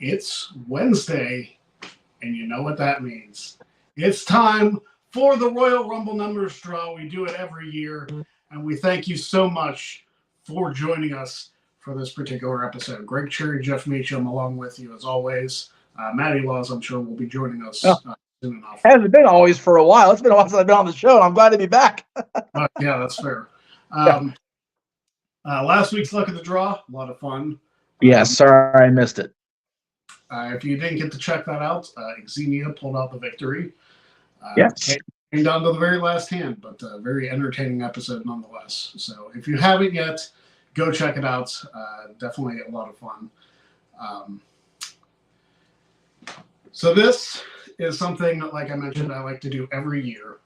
It's Wednesday, and you know what that means. It's time for the Royal Rumble numbers draw. We do it every year, and we thank you so much for joining us for this particular episode. Greg Cherry, Jeff Meacham, along with you as always. Maddie Laws, I'm sure, will be joining us soon enough. Hasn't been always for a while. It's been a while since I've been on the show, and I'm glad to be back. Yeah, that's fair. Last week's Luck of the Draw, a lot of fun. Yes, sorry I missed it. If you didn't get to check that out, Xenia pulled out the victory. Yes. Came down to the very last hand, but a very entertaining episode nonetheless. So if you haven't yet, go check it out. Definitely a lot of fun. So this is something, like I mentioned, I like to do every year.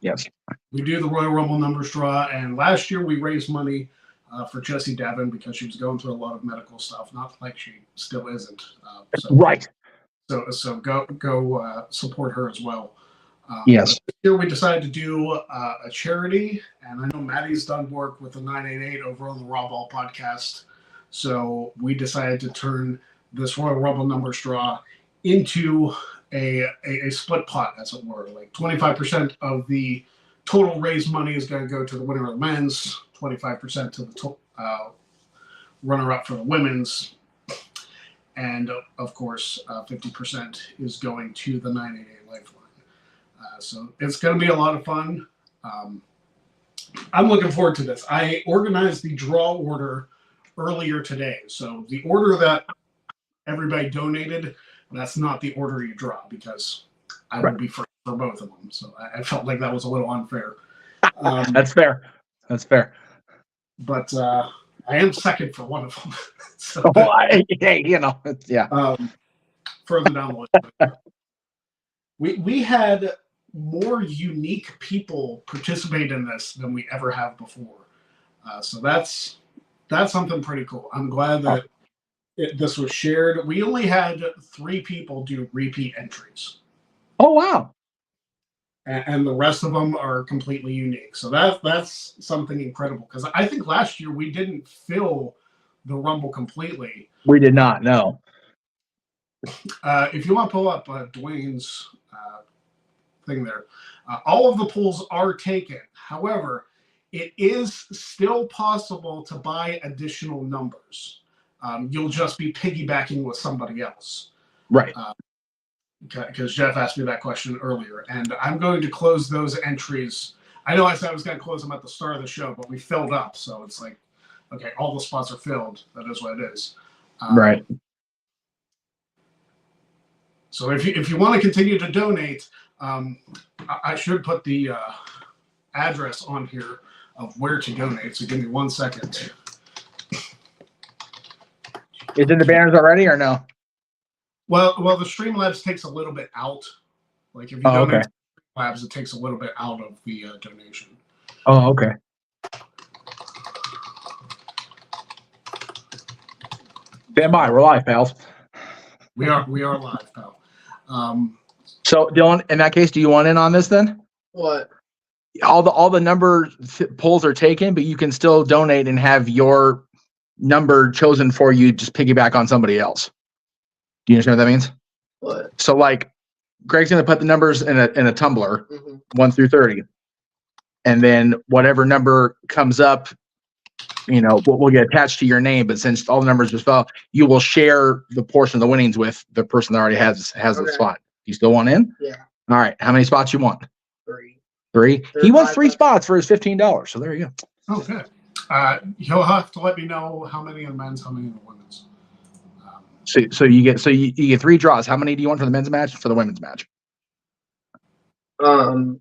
Yes. We do the Royal Rumble numbers draw, and last year we raised money for Jessie Devin because she was going through a lot of medical stuff. Not like she still isn't. Right. So go support her as well. Yes. This year we decided to do a charity, and I know Maddie's done work with the 988 over on the Raw Ball podcast. So we decided to turn this Royal Rumble numbers draw into a split pot, as it were. Like 25% of the total raised money is going to go to the winner of the men's, 25% to the runner-up for the women's, and of course, 50% is going to the 988 Lifeline. So it's going to be a lot of fun. I'm looking forward to this. I organized the draw order earlier today. So the order that everybody donated, that's not the order you draw because I will be first for both of them. So I felt like that was a little unfair. That's fair. That's fair. But I am second for one of them. So hey, yeah. Further down the list. We had more unique people participate in this than we ever have before. So that's something pretty cool. I'm glad that this was shared. We only had 3 people do repeat entries. Oh, wow. And the rest of them are completely unique. So that's something incredible. Because I think last year we didn't fill the Rumble completely. We did not, no. If you want to pull up Dwayne's thing there, all of the pools are taken. However, it is still possible to buy additional numbers. You'll just be piggybacking with somebody else. Right. Because Jeff asked me that question earlier. And I'm going to close those entries. I know I said I was going to close them at the start of the show, but we filled up. So it's like, okay, all the spots are filled. That is what it is. Right. So if you want to continue to donate, I should put the address on here of where to donate. So give me 1 second. Is it the banners already or no? Well, the Streamlabs takes a little bit out. Like if you donate to Streamlabs, it takes a little bit out of the donation. Oh, okay. Stand by, we're live, pals. We are live, pal. So, Dylan, in that case, do you want in on this then? What? All the number polls are taken, but you can still donate and have your number chosen for you. Just piggyback on somebody else. Do you understand what that means? What? So, like, Greg's going to put the numbers in a tumbler, 1 through 30, and then whatever number comes up, will get attached to your name. But since all the numbers just fell, you will share the portion of the winnings with the person that already has the spot. You still want in? Yeah. All right. How many spots you want? 3. 3. He wants 3 spots for his $15. So there you go. Okay. You'll have to let me know how many in the men's, how many in the women's. So you get 3 draws. How many do you want for the men's match and for the women's match? 2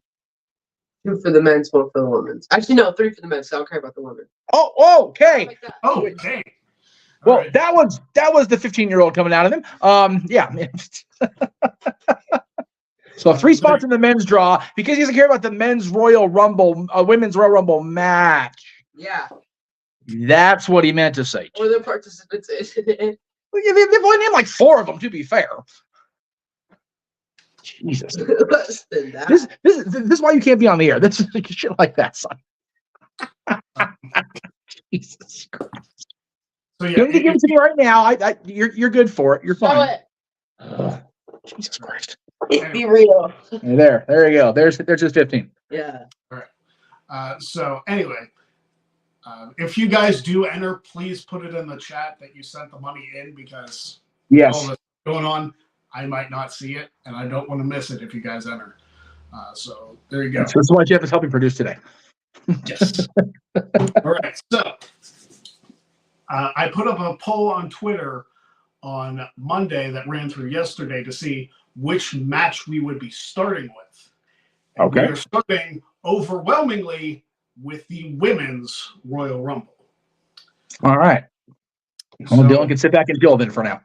for the men's, 1 for the women's. Actually, no, 3 for the men's. So I don't care about the women. Oh, okay. Like that. Oh, okay. Well, right. that was the 15-year-old coming out of him. Yeah. So 3 spots in the men's draw because he doesn't care about the men's Royal Rumble, women's Royal Rumble match. Yeah. That's what he meant to say. Or the participants. They've only named like 4 of them, to be fair. Jesus. Less than that. This is why you can't be on the air. This is shit like that, son. Jesus Christ. So You don't need to give it to me right now. You're good for it. You're Show fine. it. Jesus Christ. Be real. There you go. There's just 15. Yeah. So anyway, if you guys do enter, please put it in the chat that you sent the money in, because all Yes. this going on, I might not see it, and I don't want to miss it if you guys enter. So there you go. That's why Jeff is helping produce today. Yes. All right. So I put up a poll on Twitter on Monday that ran through yesterday to see which match we would be starting with. And Okay. we are starting overwhelmingly with the women's Royal Rumble. All right. Well, Dylan can sit back and chill then for now.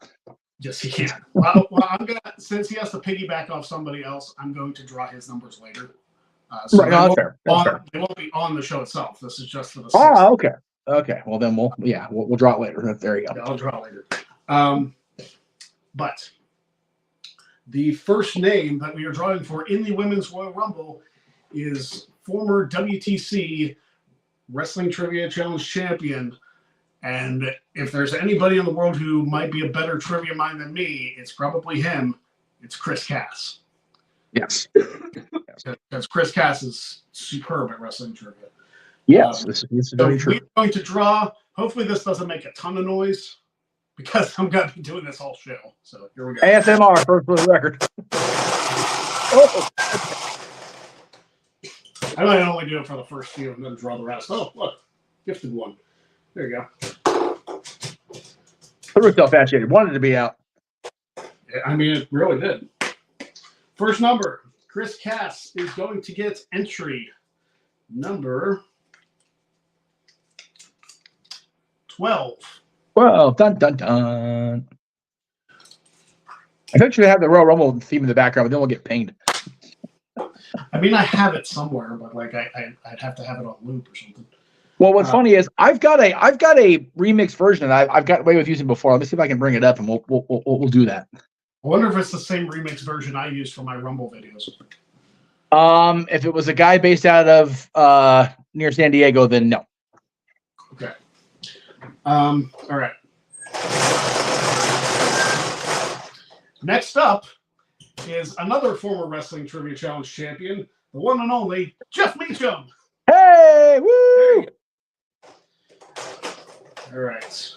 Yes, he can. Well, I'm gonna, since he has to piggyback off somebody else, I'm going to draw his numbers later. So Right. No, that's fair. That's fair. they won't be on the show itself. This is just for the. Oh, okay. Okay. Well, then we'll draw it later. There you go. Yeah, I'll draw later. But the first name that we are drawing for in the Women's Royal Rumble is former WTC Wrestling Trivia Challenge champion. And if there's anybody in the world who might be a better trivia mind than me, it's probably him. It's Chris Cass. Yes. Because Chris Cass is superb at wrestling trivia. Yes. This is very true. We're going to draw. Hopefully this doesn't make a ton of noise, because I'm going to be doing this whole show. So here we go. ASMR, first for the record. Oh. I might only do it for the first few and then draw the rest. Oh, look. Gifted one. There you go. Threw itself at you. It wanted to be out. Yeah, I mean, it really did. First number. Chris Cass is going to get entry number 12. Well, dun dun dun. I think you have the Royal Rumble theme in the background, but then we'll get pinged. I mean, I have it somewhere, but like I'd have to have it on loop or something. Well, what's funny is I've got a remix version that I've got away with using before. Let me see if I can bring it up, and we'll do that. I wonder if it's the same remix version I use for my Rumble videos. If it was a guy based out of near San Diego, then no. Okay. All right. Next up is another former Wrestling Trivia Challenge champion, the one and only Jeff Meacham. Hey, woo! All right.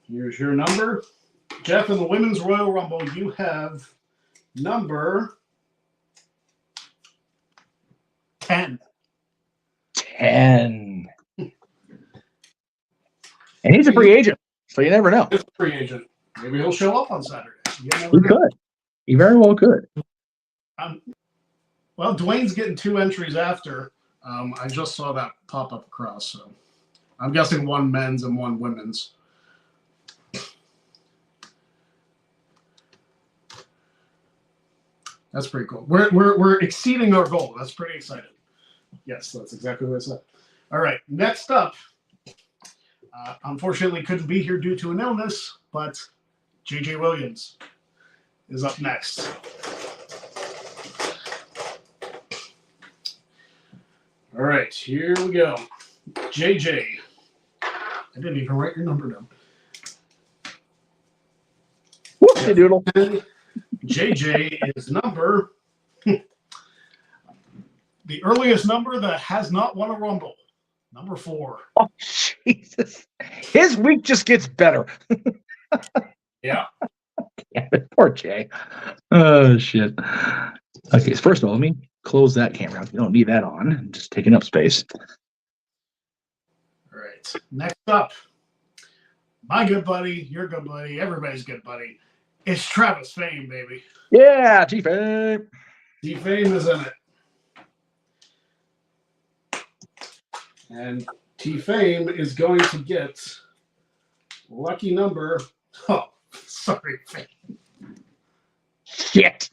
Here's your number. Jeff, in the Women's Royal Rumble, you have number 10. 10. And he's a free agent, so you never know. He's a free agent. Maybe he'll show up on Saturday. You never He know. could. He very well could. Well, Dwayne's getting 2 entries after. I just saw that pop up across, so I'm guessing 1 men's and 1 women's. That's pretty cool. We're exceeding our goal. That's pretty exciting. Yes, that's exactly what I said. All right, next up. Unfortunately, couldn't be here due to an illness, but JJ Williams is up next. All right, here we go. JJ. I didn't even write your number down. Whoopsie doodle. JJ is number, the earliest number that has not won a Rumble. Number 4. Oh, Jesus. His week just gets better. Yeah. Yeah, poor Jay. Oh, shit. Okay, so first of all, let me close that camera. You don't need that on. Just taking up space. All right. Next up, my good buddy, your good buddy, everybody's good buddy. It's Travis Fame, baby. Yeah, T-Fame. T-Fame is in it. And T-Fame is going to get lucky number. Oh, sorry, Fame. Shit.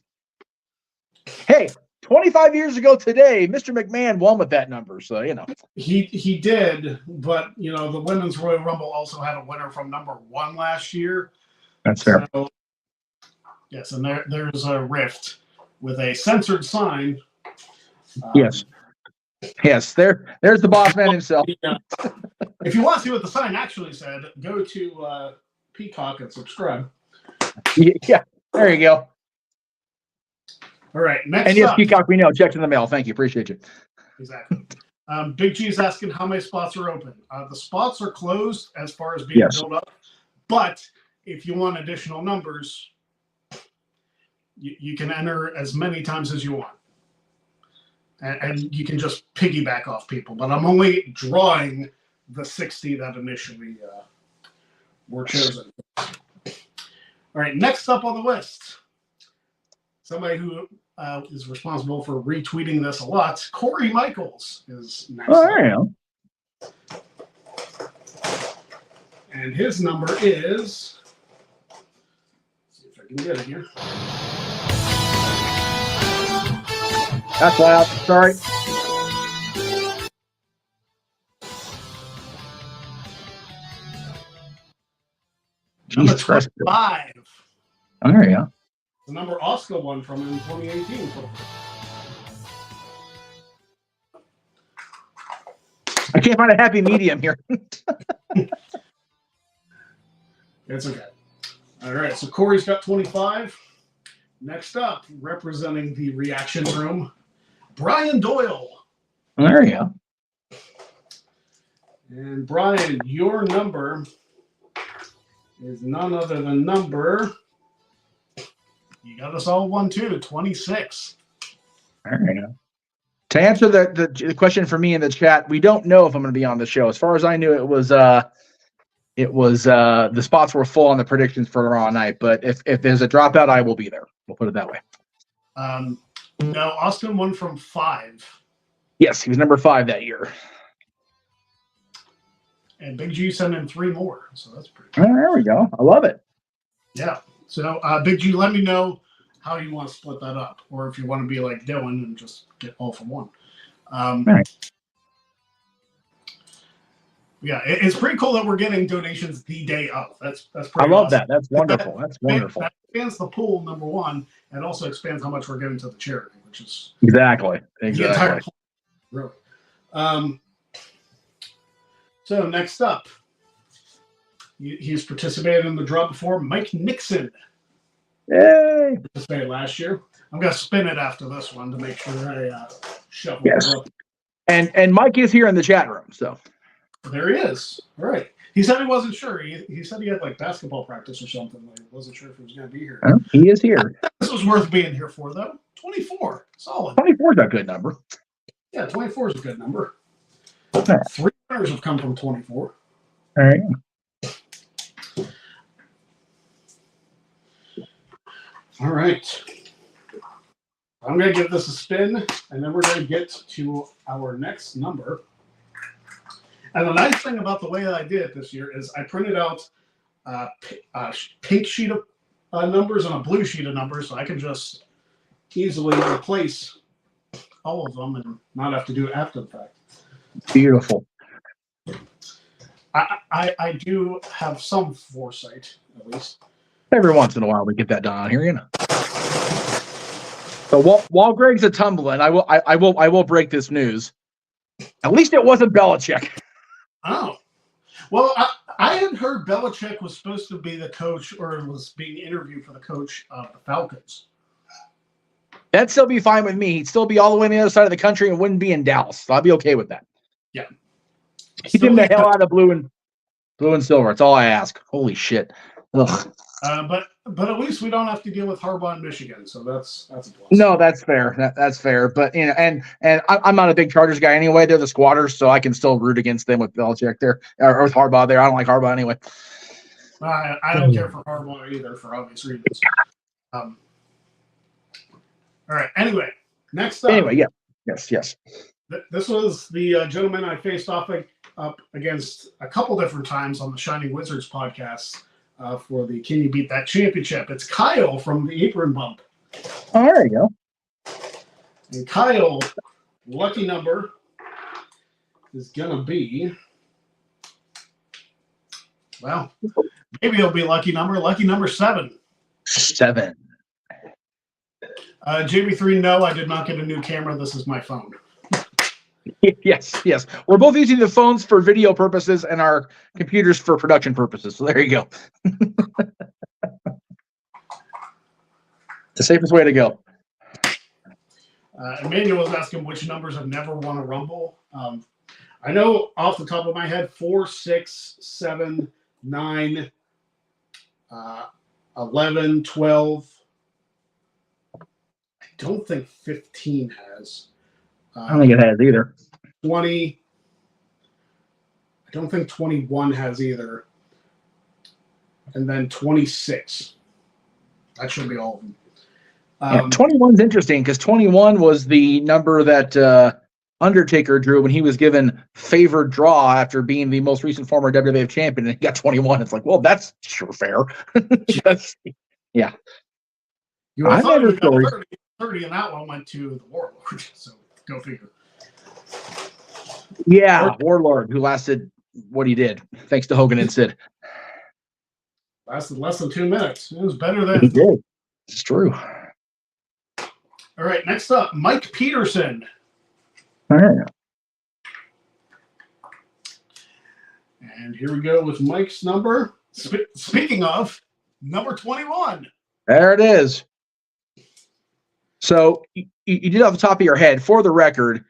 Hey, 25 years ago today, Mr. McMahon won with that number, so, you know. He did, but, you know, the Women's Royal Rumble also had a winner from number 1 last year. That's fair. So, yes, and there's a rift with a censored sign. Yes. Yes, there's the boss man himself. Yeah. If you want to see what the sign actually said, go to Peacock and subscribe. Yeah, there you go. All right, next And yes, up. Peacock, we know. Checked in the mail. Thank you. Appreciate you. Exactly. Big G's asking how many spots are open. The spots are closed as far as being built up, but if you want additional numbers, you can enter as many times as you want. And you can just piggyback off people. But I'm only drawing the 60 that initially were chosen. All right, next up on the list, somebody who is responsible for retweeting this a lot, Corey Michaels is next up. There you go. And his number is, let's see if I can get it here. That's loud. Sorry. Number Jesus Christ. 25. There you go. The number Oscar won from in 2018. I can't find a happy medium here. It's okay. All right, so Corey's got 25. Next up, representing the reaction room, Brian Doyle. There you go. And Brian, your number is none other than number, you got us all 26. There you go. To answer the question for me in the chat, we don't know if I'm going to be on the show. As far as I knew, it was the spots were full on the predictions for the Raw night. But if there's a dropout, I will be there. We'll put it that way. No, Austin won from 5. Yes, he was number 5 that year. And Big G sent in 3 more, so that's pretty cool. There we go. I love it. Yeah. So Big G, let me know how you want to split that up, or if you want to be like Dylan and just get all from one. Right. Yeah, it's pretty cool that we're getting donations the day of. That's pretty. I love awesome. that. That's wonderful. That's wonderful. That expands the pool, number one, and also expands how much we're giving to the charity, which is Exactly. the entire pool, really. So next up, he's participated in the draw before. Mike Nixon. Yay! Participated last year. I'm gonna spin it after this one to make sure I shuffle Yes. it up. And Mike is here in the chat room, so There he is. All right. He said he wasn't sure. He said he had like basketball practice or something. Like, wasn't sure if he was going to be here. he is here. This was worth being here for, though. 24. Solid. 24 is a good number. Yeah, 24 is a good number. Okay. 3 winners have come from 24. All right. All right. I'm going to give this a spin, and then we're going to get to our next number. And the nice thing about the way that I did it this year is I printed out a pink sheet of numbers and a blue sheet of numbers, so I can just easily replace all of them and not have to do it after the fact. Beautiful. I do have some foresight, at least. Every once in a while we get that done on here, you know. So while Greg's a tumbling, I will break this news. At least it wasn't Belichick. Oh, well, I had heard Belichick was supposed to be the coach, or was being interviewed for the coach of the Falcons. That'd still be fine with me. He'd still be all the way on the other side of the country and wouldn't be in Dallas. So I'd be okay with that. Yeah. Keep him the hell out of blue and silver. That's all I ask. Holy shit. Ugh. But at least we don't have to deal with Harbaugh in Michigan, so that's a plus. No, that's fair. That's fair. But you know, and I'm not a big Chargers guy anyway. They're the Squatters, so I can still root against them with Belichick there or with Harbaugh there. I don't like Harbaugh anyway. I don't care for Harbaugh either for obvious reasons. All right. Anyway, next up. Anyway, yeah, yes. This was the gentleman I faced off up against a couple different times on the Shining Wizards podcast. For the Can You Beat That Championship. It's Kyle from the Apron Bump. Oh, there you go. And Kyle, lucky number is going to be, well, maybe it'll be lucky number 7. 7. JB3, no, I did not get a new camera. This is my phone. Yes. We're both using the phones for video purposes and our computers for production purposes. So there you go. The safest way to go. Emmanuel was asking which numbers have never won a Rumble. I know off the top of my head 4, 6, 7, 9, 11, 12. I don't think 15 has. I don't think it has either. 20. I don't think 21 has either. And then 26. That should be all of them. 21's interesting because 21 was the number that Undertaker drew when he was given favored draw after being the most recent former WWF champion, and he got 21. It's like, well, that's sure fair. Yeah. You would have thought it got 30, and that one went to the Warlord. So go figure. Yeah, Warlord, who lasted what he did, thanks to Hogan and Sid. Lasted less than 2 minutes. It was better than. He did. It's true. All right, next up, Mike Peterson. All right. And here we go with Mike's number. Speaking of, number 21. There it is. So you did off the top of your head, for the record,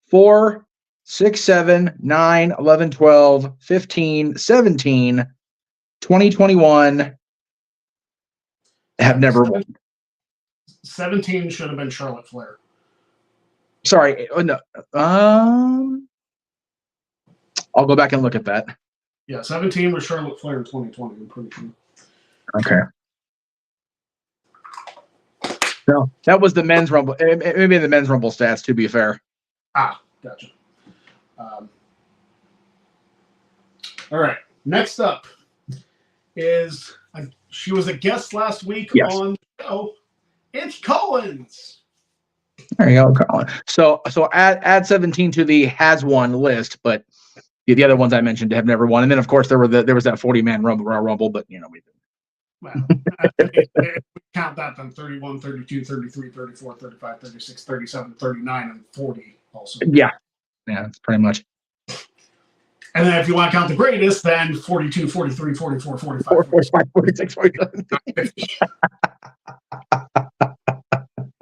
4, 6, 7, 9, 11, 12, 15, 17, 20, 21 have never won. 17 should have been Charlotte Flair. Sorry. No. I'll go back and look at that. Yeah, 17 was Charlotte Flair in 2020, I'm pretty sure. Okay. No, that was the men's rumble. Maybe the men's rumble stats, to be fair. Ah, gotcha. All right. Next up is she was a guest last week on the show. It's Collins. There you go, Colin. So add 17 to the has won list, but the other ones I mentioned have never won. And then of course there was that 40-man Royal Rumble, but we didn't. Well, if we count that, then 31, 32, 33, 34, 35, 36, 37, 39, and 40 also. Yeah, that's pretty much. And then if you want to count the greatest, then 42, 43, 44, 45, 45, 46, 47.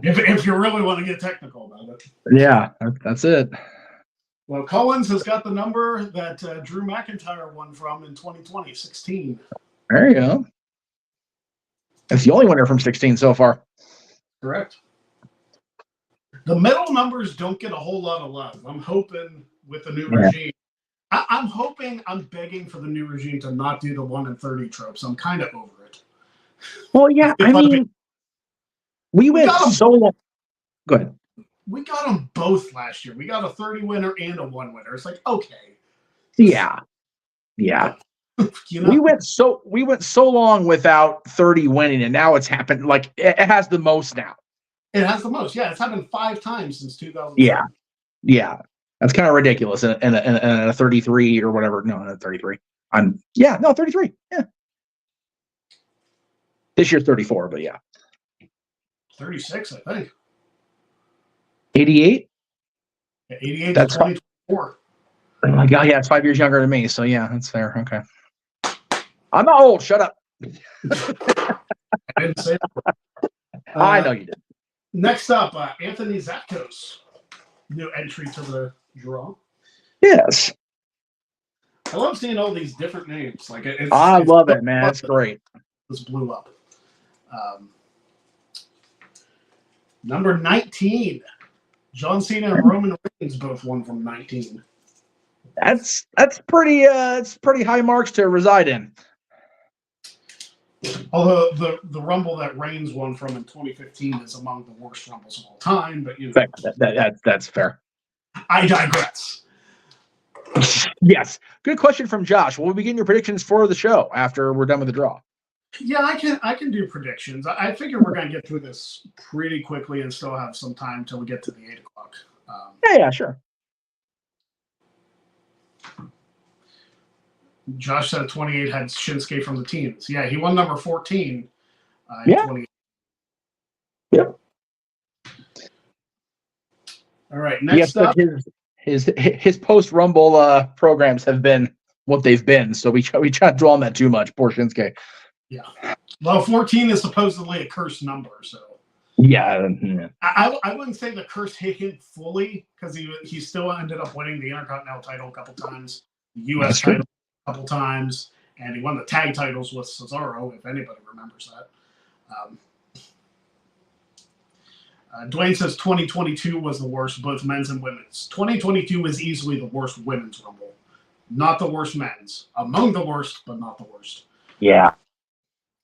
If you really want to get technical about it. Yeah, that's it. Well, Collins has got the number that Drew McIntyre won from in 2020, 16. There you go. That's the only winner from 16 so far. Correct. The middle numbers don't get a whole lot of love. I'm hoping with the new regime. I'm begging for the new regime to not do the 1 in 30 tropes. I'm kind of over it. Well, yeah, I mean, we went so long. Go ahead. We got them both last year. We got a 30 winner and a 1 winner. It's like, okay. Yeah. We went so long without 30 winning, and now it's happened. Like it has the most now. It has the most. Yeah, it's happened 5 times since 2000. Yeah. That's kind of ridiculous. And a 33 or whatever. No, not 33. 33. Yeah. This year's 34, but yeah. 36, I think. 88. Yeah, 88 that's to 24. Oh my God, yeah, it's 5 years younger than me. So yeah, that's fair. Okay. I'm not old. Shut up. I didn't say that. I know you did. Next up, Anthony Zatkos. New entry to the draw. Yes. I love seeing all these different names. Like I love it, man. It's great. This blew up. Number 19. John Cena and Roman Reigns both won from 19. That's pretty high marks to reside in. Although the Rumble that Reigns won from in 2015 is among the worst Rumbles of all time, but that's fair. I digress. Yes. Good question from Josh. Will we begin your predictions for the show after we're done with the draw? Yeah, I can do predictions. I figure we're going to get through this pretty quickly and still have some time till we get to the 8 o'clock. Yeah, sure. Josh said 28 had Shinsuke from the teams. Yeah, he won number 14. Yeah. 28. Yep. All right, next up. his post Rumble programs have been what they've been. So we try to dwell on that too much. Poor Shinsuke. Yeah. Well, 14 is supposedly a cursed number, so. Yeah. I wouldn't say the curse hit him fully because he still ended up winning the Intercontinental title a couple times, the U.S. title a couple times, and he won the tag titles with Cesaro, if anybody remembers that. Dwayne says 2022 was the worst, both men's and women's. 2022 was easily the worst women's Rumble, not the worst men's. Among the worst, but not the worst. Yeah.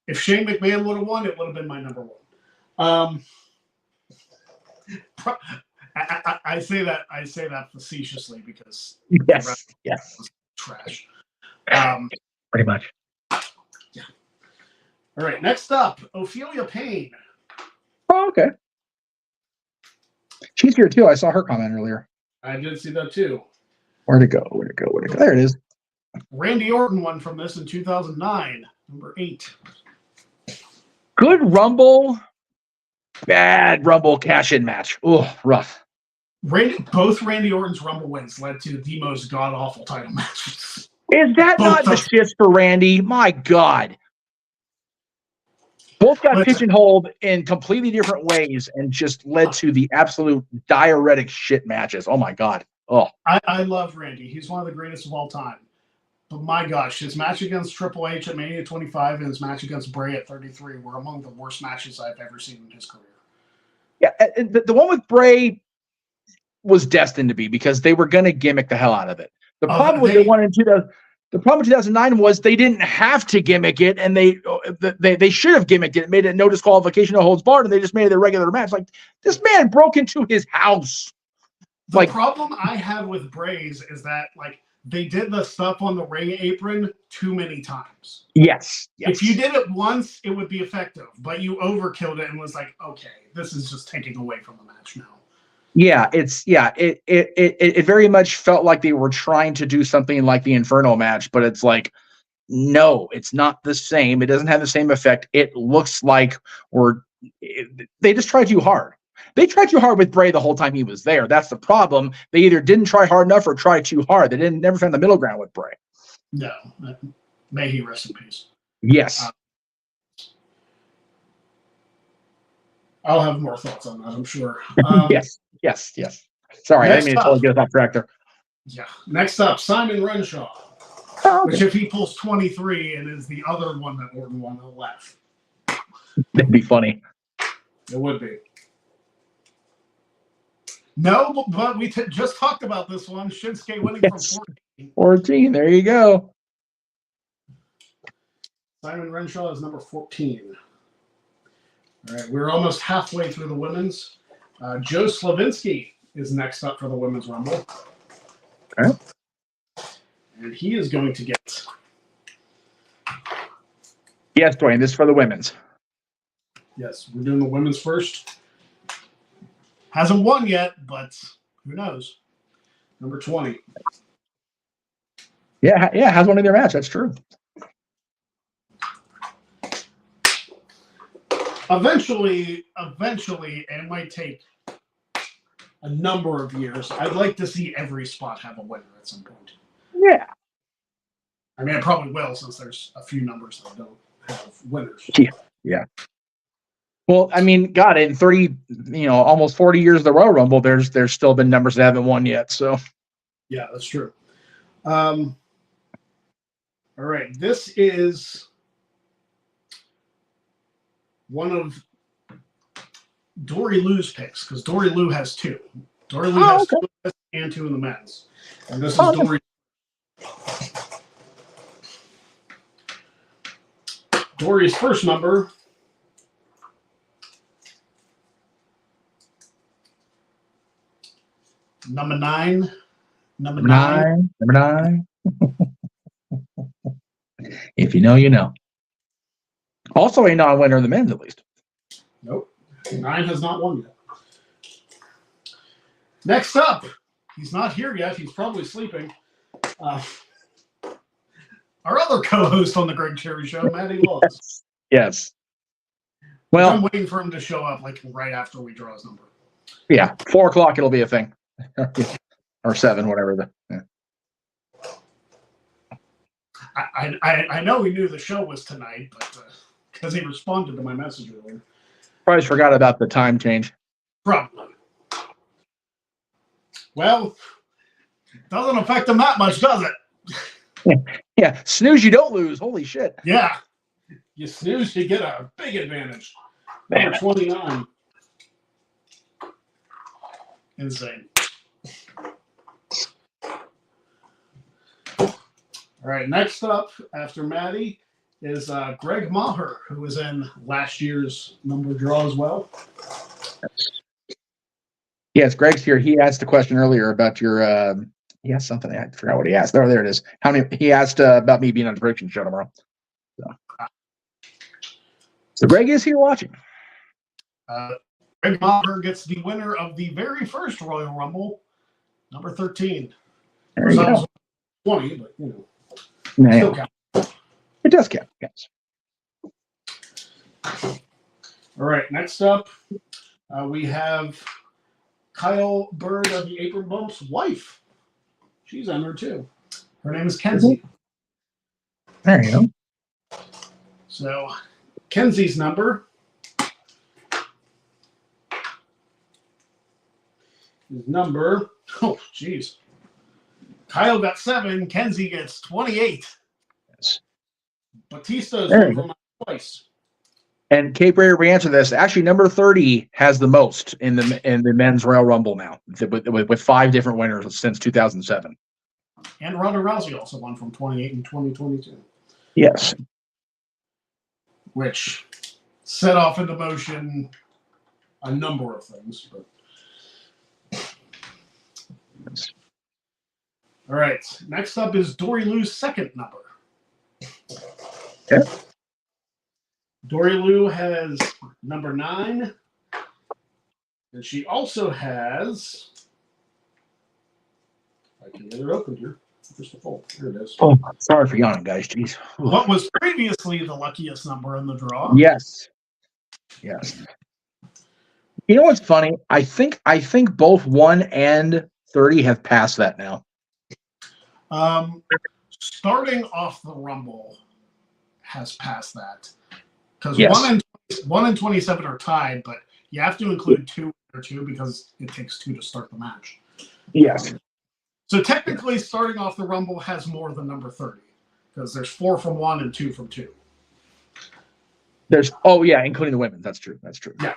If Shane McMahon would have won, it would have been my number one. I say that facetiously because yes, was trash. Pretty much. Yeah. All right. Next up, Ophelia Payne. Oh, okay. She's here too. I saw her comment earlier. I did see that too. Where'd it go? There it is. Randy Orton won from this in 2009, number 8. Good Rumble. Bad Rumble cash-in match. Oh, rough. Both Randy Orton's Rumble wins led to the most god-awful title matches. Is that not the shits for Randy? My God. Both got pigeonholed in completely different ways and just led to the absolute diuretic shit matches. Oh, my God. Oh, I love Randy. He's one of the greatest of all time. But my gosh, his match against Triple H at Mania 25 and his match against Bray at 33 were among the worst matches I've ever seen in his career. Yeah, the one with Bray was destined to be because they were going to gimmick the hell out of it. The problem with the one in 2000, the problem in 2009 was they didn't have to gimmick it, and they should have gimmicked it, made it no disqualification, no holds barred, and they just made it a regular match. Like, this man broke into his house. The problem I have with Bray's is that, like, they did the stuff on the ring apron too many times. Yes. If you did it once, it would be effective, but you overkilled it and was like, okay, this is just taking away from the match now. Yeah, it very much felt like they were trying to do something like the Inferno match, but it's like, no, it's not the same. It doesn't have the same effect. It looks like they just tried too hard. They tried too hard with Bray the whole time he was there. That's the problem. They either didn't try hard enough or tried too hard. They never found the middle ground with Bray. No. May he rest in peace. Yes. I'll have more thoughts on that, I'm sure. Yes. Sorry, I didn't mean to totally get us off track there. Yeah. Next up, Simon Renshaw. Which, if he pulls 23 and is the other one that Orton won, he'll laugh. That'd be funny. It would be. No, but we just talked about this one. Shinsuke winning from 14. 14, there you go. Simon Renshaw is number 14. All right, we're almost halfway through the women's. Joe Slavinsky is next up for the Women's Rumble. Okay. And he is going to get... Yes, Dwayne, this is for the women's. Yes, we're doing the women's first. Hasn't won yet, but who knows? Number 20. Yeah, has won in their match. That's true. Eventually, and it might take a number of years, I'd like to see every spot have a winner at some point. Yeah. I mean, I probably will, since there's a few numbers that don't have winners. Yeah. Well, I mean, God, in 30, almost 40 years of the Royal Rumble, there's still been numbers that haven't won yet. So, yeah, that's true. All right, this is one of Dory Lou's picks because Dory Lou has 2. Dory Lou has 2 and 2 in the men's, and this is Dory. Dory's first number. Number 9. Number 9. If you know, you know. Also a non-winner in the men's, at least. Nope. 9 has not won yet. Next up, he's not here yet. He's probably sleeping. Our other co-host on the Greg Cherry Show, Matty Laws. Yes. Well, I'm waiting for him to show up like right after we draw his number. Yeah, 4:00 it'll be a thing. or 7, whatever the. Yeah. I know he knew the show was tonight, but because he responded to my message earlier. Probably forgot about the time change. Probably. Well, doesn't affect him that much, does it? Yeah, snooze, you don't lose. Holy shit. Yeah. You snooze, you get a big advantage. Number 29. Insane. All right, next up after Maddie is Greg Maher, who was in last year's number draw as well. Yes, Greg's here. He asked a question earlier about your. He asked something. I forgot what he asked. Oh, there it is. How many? He asked about me being on the prediction show tomorrow. So Greg is here watching. Greg Maher gets the winner of the very first Royal Rumble, number 13. There you go. 20, but you know. Yeah, Still counts. it does count. Yes. All right, next up, we have Kyle Bird of the Apron Bump's wife. She's entered too. Her name is Kenzie. There you go. So, Kenzie's number is number. Oh, jeez. Kyle got 7. Kenzie gets 28. Yes. Batista's There one you from go. my place. And Cape Ray answered this. Actually, number 30 has the most in the men's Royal Rumble now, with 5 different winners since 2007. And Ronda Rousey also won from 28 in 2022. Yes. Which set off into motion a number of things. But all right, next up is Dory Lou's second number. Okay. Dory Lou has number 9, and she also has. I can get it open here. Just a fold. Here it is. Oh, sorry for yawning, guys. Jeez. What was previously the luckiest number in the draw? Yes. Yes. You know what's funny? I think both 1 and 30 have passed that now. Starting off the Rumble has passed that because Yes. 1 and 27 are tied, but you have to include 2 or 2 because it takes 2 to start the match. Yes. So technically, starting off the Rumble has more than number 30 because there's 4 from 1 and 2 from 2. There's including the women. That's true. Yeah.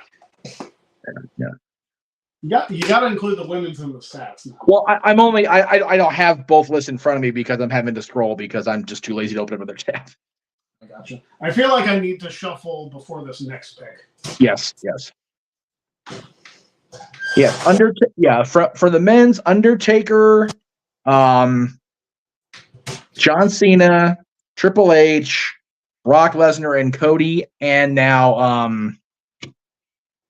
Yeah. You got to include the women's in the stats now. Well, I don't have both lists in front of me because I'm having to scroll because I'm just too lazy to open up another tab. I gotcha. I feel like I need to shuffle before this next pick. Yes. Yeah. For the men's, Undertaker, John Cena, Triple H, Brock Lesnar, and Cody, and now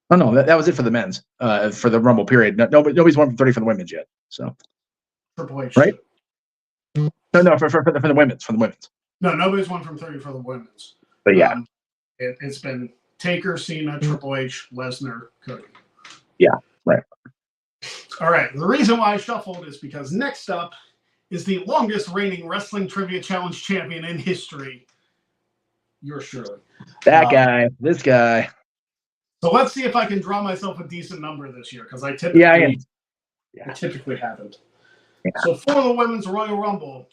that was it for the men's for the Rumble period. Nobody's won from 30 for the women's yet. So Triple H, right? No, for the women's. No, nobody's won from 30 for the women's. But yeah, it's been Taker, Cena, Triple H, Lesnar, Cody. Yeah, right. All right. The reason why I shuffled is because next up is the longest reigning Wrestling Trivia Challenge champion in history. Yours truly. That guy, this guy. So let's see if I can draw myself a decent number this year because I typically haven't. Yeah. So for the Women's Royal Rumble,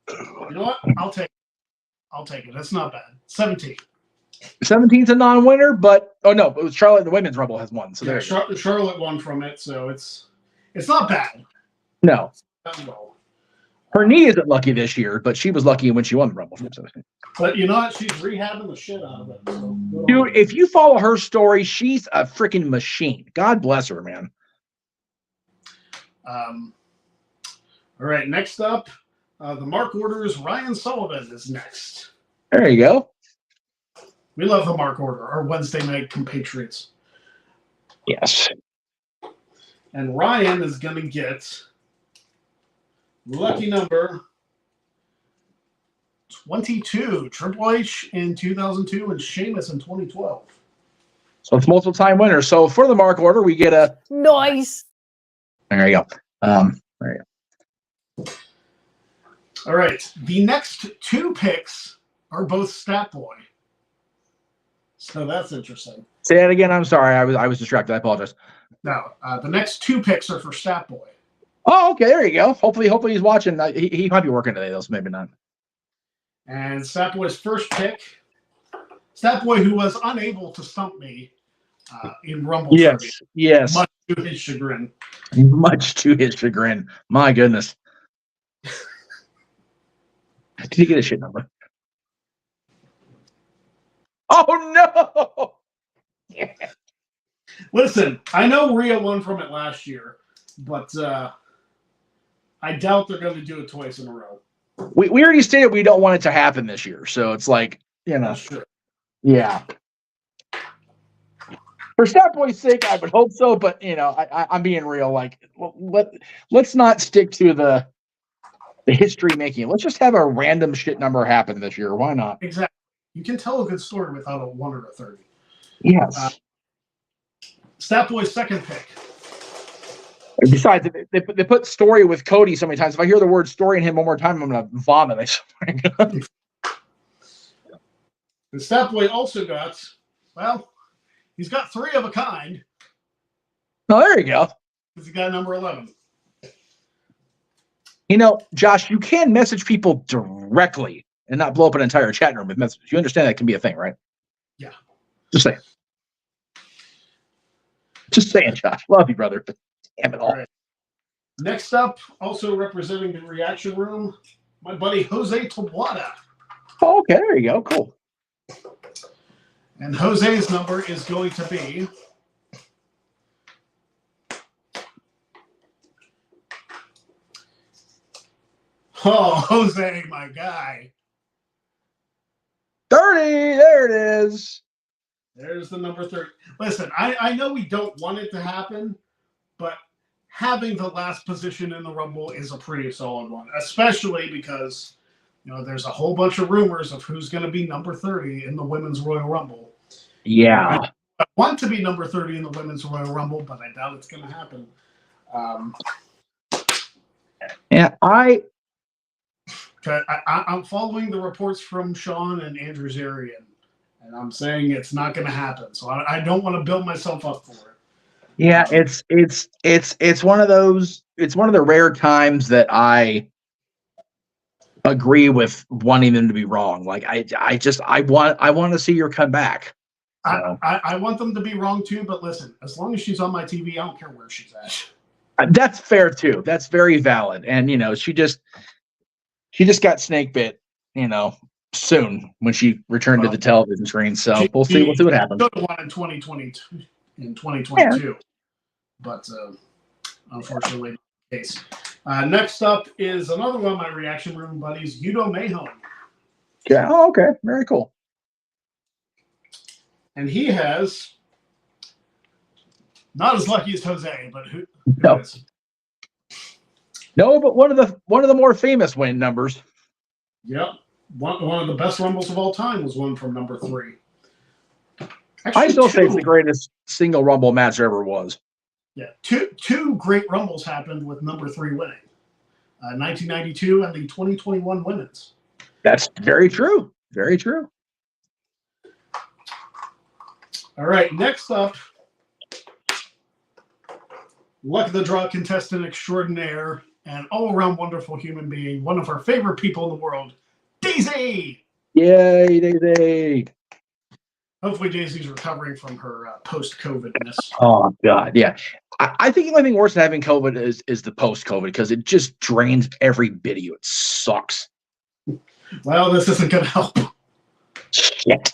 you know what? I'll take it. That's not bad. 17. 17's a non-winner, but it was Charlotte. The Women's Rumble has won. So yeah, Charlotte won from it, so it's not bad. No. Not well. Her knee isn't lucky this year, but she was lucky when she won the Rumble. But you know what? She's rehabbing the shit out of it. So dude, if you follow her story, she's a freaking machine. God bless her, man. All right, next up, the Mark Order's Ryan Sullivan is next. There you go. We love the Mark Order, our Wednesday night compatriots. Yes. And Ryan is going to get lucky number 22. Triple H in 2002 and Sheamus in 2012. So it's multiple time winners. So for the mark order, we get a Nice. There you go. There you go. All right. The next two picks are both Stat Boy. So that's interesting. Say that again. I'm sorry. I was distracted. I apologize. No, the next two picks are for Stat Boy. Oh, okay. There you go. Hopefully he's watching. He might be working today, though, so maybe not. And Stat Boy's first pick, Stat Boy, who was unable to stump me in Rumble trivia, Yes. much to his chagrin. Much to his chagrin. My goodness. Did he get a shit number? Oh, no! Listen, I know Rhea won from it last year, but I doubt they're going to do it twice in a row. We already stated we don't want it to happen this year, so it's like, That's true. Yeah. For Stat Boy's sake, I would hope so, but I'm being real. Like, let's not stick to the history making. Let's just have a random shit number happen this year. Why not? Exactly. You can tell a good story without a 1 or a 30. Yes. Stat Boy's second pick. Besides, they put story with Cody so many times. If I hear the word story in him one more time, I'm going to vomit. I swear to God. The Stat Boy also got, well, he's got 3 of a kind. Oh, there you go. Because he got number 11. Josh, you can message people directly and not blow up an entire chat room with messages. You understand that can be a thing, right? Yeah. Just saying. Just saying, Josh. Love you, brother. Damn it all. All right. Next up, also representing the reaction room, my buddy Jose Tabuada. Oh, okay, there you go. Cool. And Jose's number is going to be Jose, my guy. 30. There it is. There's the number 30. Listen, I know we don't want it to happen, but having the last position in the Rumble is a pretty solid one, especially because there's a whole bunch of rumors of who's going to be number 30 in the Women's Royal Rumble. Yeah. I want to be number 30 in the Women's Royal Rumble, but I doubt it's going to happen. Yeah, I'm following the reports from Sean and Andrew Zarian, and I'm saying it's not going to happen. So I don't want to build myself up for it. Yeah, it's one of those. It's one of the rare times that I agree with wanting them to be wrong. Like I want to see her come back. So. I want them to be wrong too, but listen, as long as she's on my TV, I don't care where she's at. That's fair too. That's very valid. And she just got snake bit, soon when she returned to the television screen. So we'll see what happens. She should have won in 2022, but unfortunately, not the case. Next up is another one of my reaction room buddies, Yudo Mahon. Yeah. Oh, okay. Very cool. And he has not as lucky as Jose, but who No. is? No, but one of the more famous win numbers. Yep. One of the best Rumbles of all time was one from number 3. Actually, I still say it's the greatest single Rumble match there ever was. Yeah, two great Rumbles happened with number 3 winning. 1992 and the 2021 Women's. That's very true. Very true. All right, next up, luck of the draw contestant extraordinaire and all-around wonderful human being, one of our favorite people in the world, Daisy! Yay, Daisy! Hopefully Daisy's recovering from her post-COVID-ness. Oh, God, yeah. I think the only thing worse than having COVID is the post-COVID because it just drains every bit of you. It sucks. Well, this isn't going to help. Shit.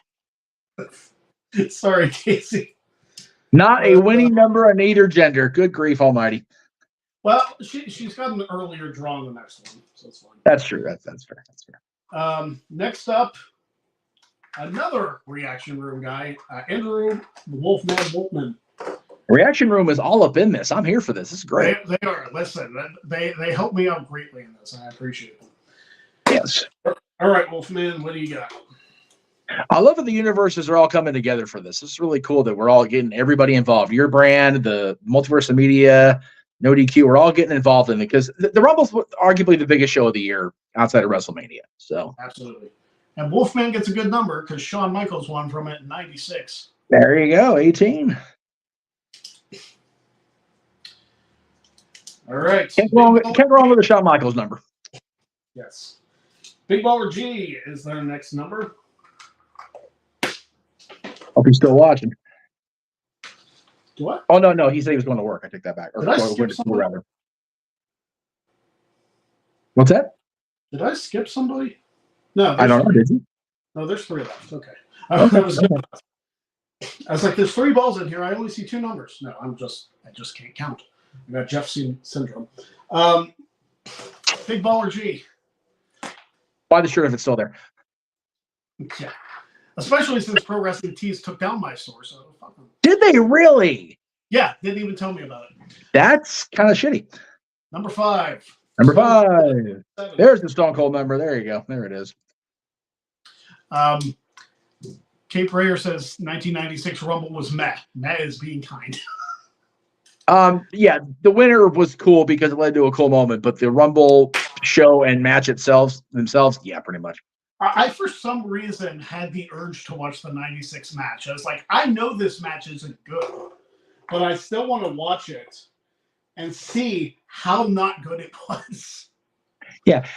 Sorry, Daisy. Not a winning number on either gender. Good grief almighty. Well, she's got an earlier draw on the next one, so it's fine. That's true. That's fair. That's fair. Next up, another reaction room guy, Andrew the Wolfman Wolfman. Reaction room is all up in this. I'm here for this. This is great. They are. Listen, they help me out greatly in this. I appreciate them. Yes. All right, Wolfman, what do you got? I love that the universes are all coming together for this. It's really cool that we're all getting everybody involved. Your brand, the multiverse of media, No DQ, we're all getting involved in it because the Rumble's arguably the biggest show of the year outside of WrestleMania. So Absolutely. And Wolfman gets a good number because Shawn Michaels won from it in 96. there you go, 18. All right. Can't go wrong with the Shawn Michaels number. Yes. Big Baller G is their next number. Hope he's still watching. Do what? Oh, no. He said he was going to work. I take that back. Did I skip somebody? Rather. What's that? Did I skip somebody? No. I don't know. Did you? No, there's 3 left. Okay. I was like, there's 3 balls in here. I only see 2 numbers. No, I just can't count. I got Jeff syndrome. Big Baller G. Buy the shirt if it's still there. Yeah. Especially since Pro Wrestling Tees took down my store. So fuck them. Did they really? Yeah, didn't even tell me about it. That's kind of shitty. Number 5. Number 5. 7. There's the Stone Cold number. There you go. There it is. Cape Rayer says 1996 Rumble was meh. Meh is being kind. Yeah, the winner was cool because it led to a cool moment, but the Rumble show and match themselves, yeah, pretty much. I for some reason had the urge to watch the 96 match. I was like, I know this match isn't good, but I still want to watch it and see how not good it was. Yeah.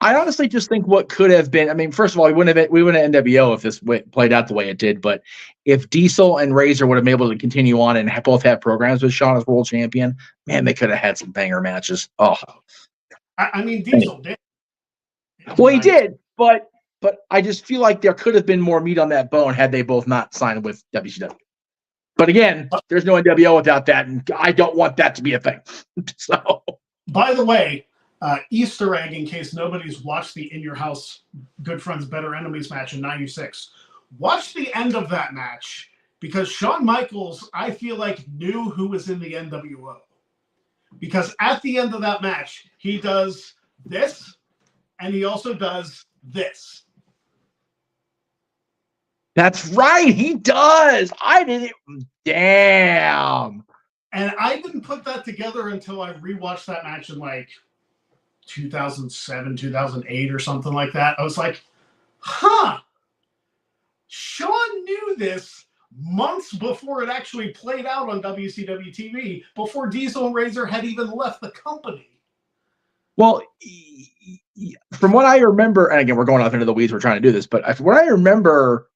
I honestly just think what could have been, I mean, first of all, we wouldn't have NWO if this played out the way it did, but if Diesel and Razor would have been able to continue on and both have programs with Shawn as world champion, man, they could have had some banger matches. Oh, I mean, Diesel did. Well, he did, but I just feel like there could have been more meat on that bone had they both not signed with WCW. But again, there's no NWO without that, and I don't want that to be a thing. So, by the way, Easter egg in case nobody's watched the In Your House Good Friends Better Enemies match in 96. Watch the end of that match because Shawn Michaels, I feel like, knew who was in the NWO. Because at the end of that match, he does this and he also does this. that's right. He does. I didn't. Damn. And I didn't put that together until I rewatched that match in like 2007, 2008 or something like that. I was like, huh, Shawn knew this months before it actually played out on WCW TV, before Diesel and Razor had even left the company. Well, from what I remember, and again, we're going off into the weeds, we're trying to do this, but from what I remember,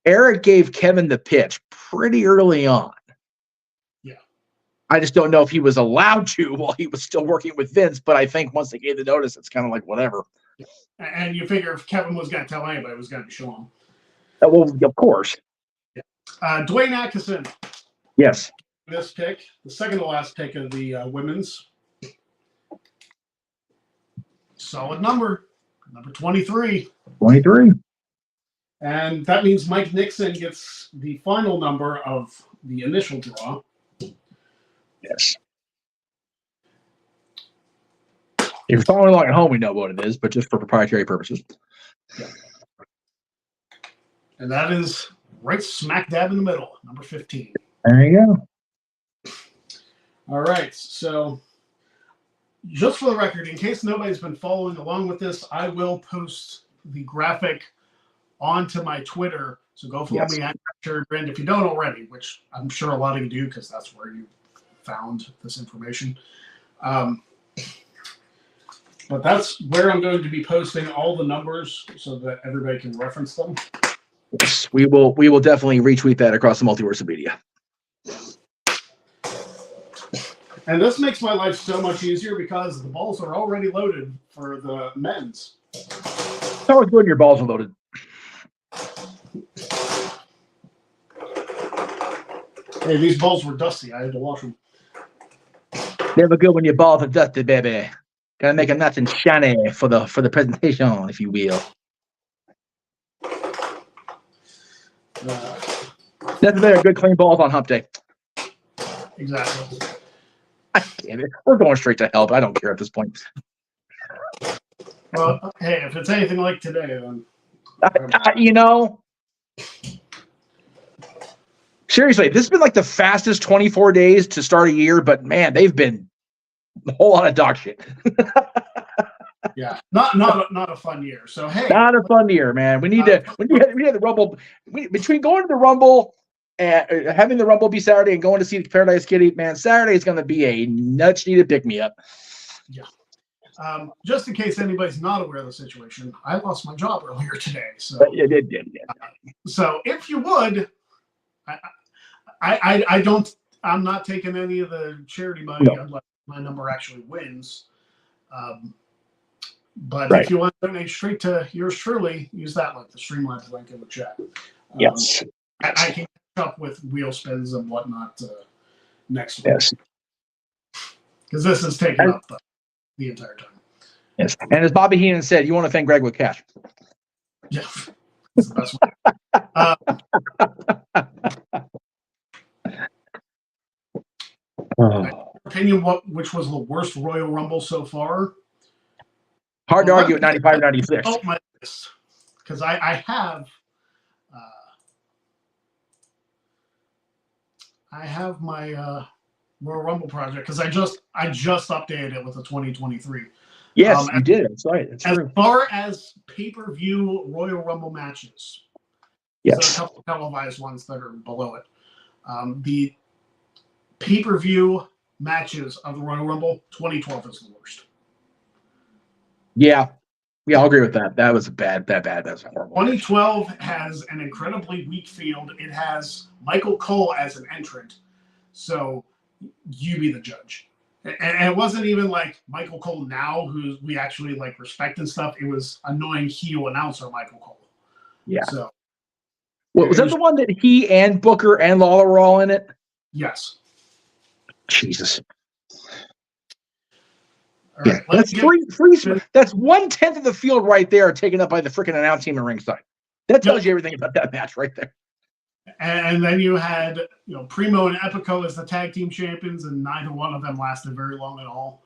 Eric gave Kevin the pitch pretty early on. I just don't know if he was allowed to while he was still working with Vince, but I think once they gave the notice, it's kind of like whatever. And you figure if Kevin was going to tell anybody, it was going to be Shawn. Well, of course. Yeah. Dwayne Atkinson. Yes. This pick, the second to last pick of the women's. Solid number 23. 23. And that means Mike Nixon gets the final number of the initial draw. Yes. If you're following along at home, we know what it is, but just for proprietary purposes. Yeah. And that is right smack dab in the middle, number 15. There you go. All right. So just for the record, in case nobody's been following along with this, I will post the graphic onto my Twitter. So go follow me at Cherry Brand if you don't already, which I'm sure a lot of you do because that's where you found this information. But that's where I'm going to be posting all the numbers so that everybody can reference them. Yes, we will definitely retweet that across the multiverse of media. And this makes my life so much easier because the balls are already loaded for the men's. It's always good when your balls are loaded. Hey, these balls were dusty. I had to wash them. Never good when your balls are dusty, baby. Gotta make them nice and shiny for the presentation, if you will. That's better. Good clean balls on hump day. Exactly. Damn it. We're going straight to hell, but I don't care at this point. Well, hey, if it's anything like today, then You know, seriously, this has been like the fastest 24 days to start a year, but man, they've been a whole lot of dog shit. Yeah, not a fun year. So hey, Not a fun year, man. We need to. We had the Rumble between going to the Rumble and having the Rumble be Saturday and going to see Paradise Kitty. Man, Saturday is going to be a nuts needed pick me up. Yeah. Just in case anybody's not aware of the situation, I lost my job earlier today. So, so if you would, I don't. I'm not taking any of the charity money unless my number actually wins. But if you want to donate straight to yours truly, use that link, the Streamlabs link in the chat. Yes. I can catch up with wheel spins and whatnot next week. Yes. Because this is taking up the entire time. Yes. And as Bobby Heenan said, you want to thank Greg with cash. Yeah. That's the best one. In your opinion, which was the worst Royal Rumble so far? Hard to argue at 95, 96. Oh my goodness. Because I have my Royal Rumble project because I just updated it with the 2023. Yes, you did. That's right. That's as true. far as pay-per-view Royal Rumble matches, yes, there are a couple of televised ones that are below it. The pay-per-view matches of the Royal Rumble, 2012 is the worst. Yeah, I'll agree with that. That was bad. That's horrible. 2012 has an incredibly weak field. It has Michael Cole as an entrant, so you be the judge. And it wasn't even like Michael Cole now, who we actually like respect and stuff. It was annoying heel announcer Michael Cole. Yeah. So, well, was that the one that he and Booker and Lawler were all in it? Yes. Jesus. All yeah, right, that's that's 1/10 of the field right there, taken up by the freaking announce team at ringside. That tells you everything about that match right there. And then you had, Primo and Epico as the tag team champions, and neither one of them lasted very long at all.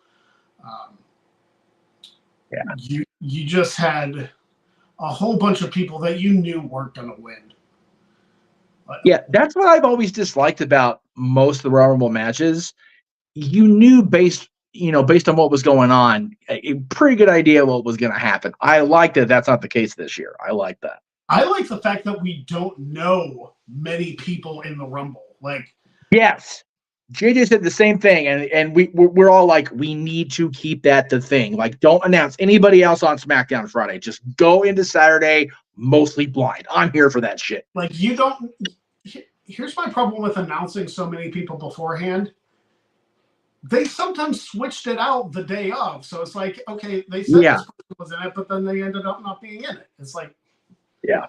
You just had a whole bunch of people that you knew weren't going to win. Yeah, that's what I've always disliked about most of the Royal Rumble matches. You knew based on what was going on, a pretty good idea what was going to happen. I like that that's not the case this year. I like that. I like the fact that we don't know many people in the Rumble. Yes, JJ said the same thing, and we're all like, we need to keep that the thing. Like, don't announce anybody else on SmackDown Friday. Just go into Saturday mostly blind. I'm here for that shit. You don't. Here's my problem with announcing so many people beforehand. They sometimes switched it out the day of, so it's like, okay, they said this person was in it, but then they ended up not being in it. It's like. Yeah.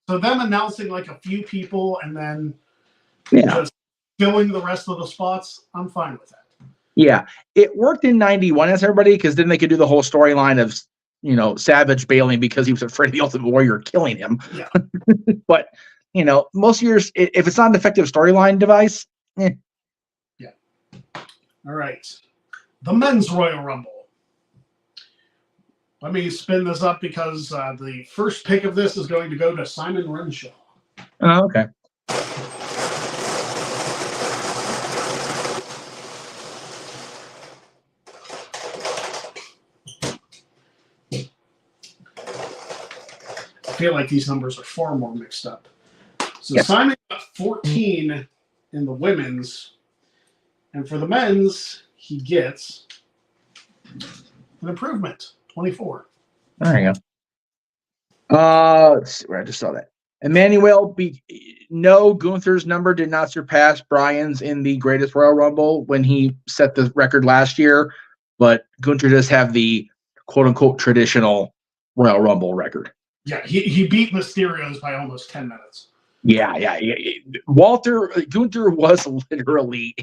So them announcing like a few people and then just filling the rest of the spots, I'm fine with that. Yeah. It worked in 91 as everybody, because then they could do the whole storyline of, Savage bailing because he was afraid of the Ultimate Warrior killing him. Yeah. But, most years, if it's not an effective storyline device. Yeah. All right. The Men's Royal Rumble. Let me spin this up because the first pick of this is going to go to Simon Renshaw. Oh, okay. I feel like these numbers are far more mixed up. So Simon got 14 in the women's, and for the men's, he gets an improvement. 24. There you go. Let's see where I just saw that. Emmanuel Gunther's number did not surpass Bryan's in the Greatest Royal Rumble when he set the record last year, but Gunther does have the quote unquote traditional Royal Rumble record. Yeah, he beat Mysterio's by almost 10 minutes. Yeah. Gunther was literally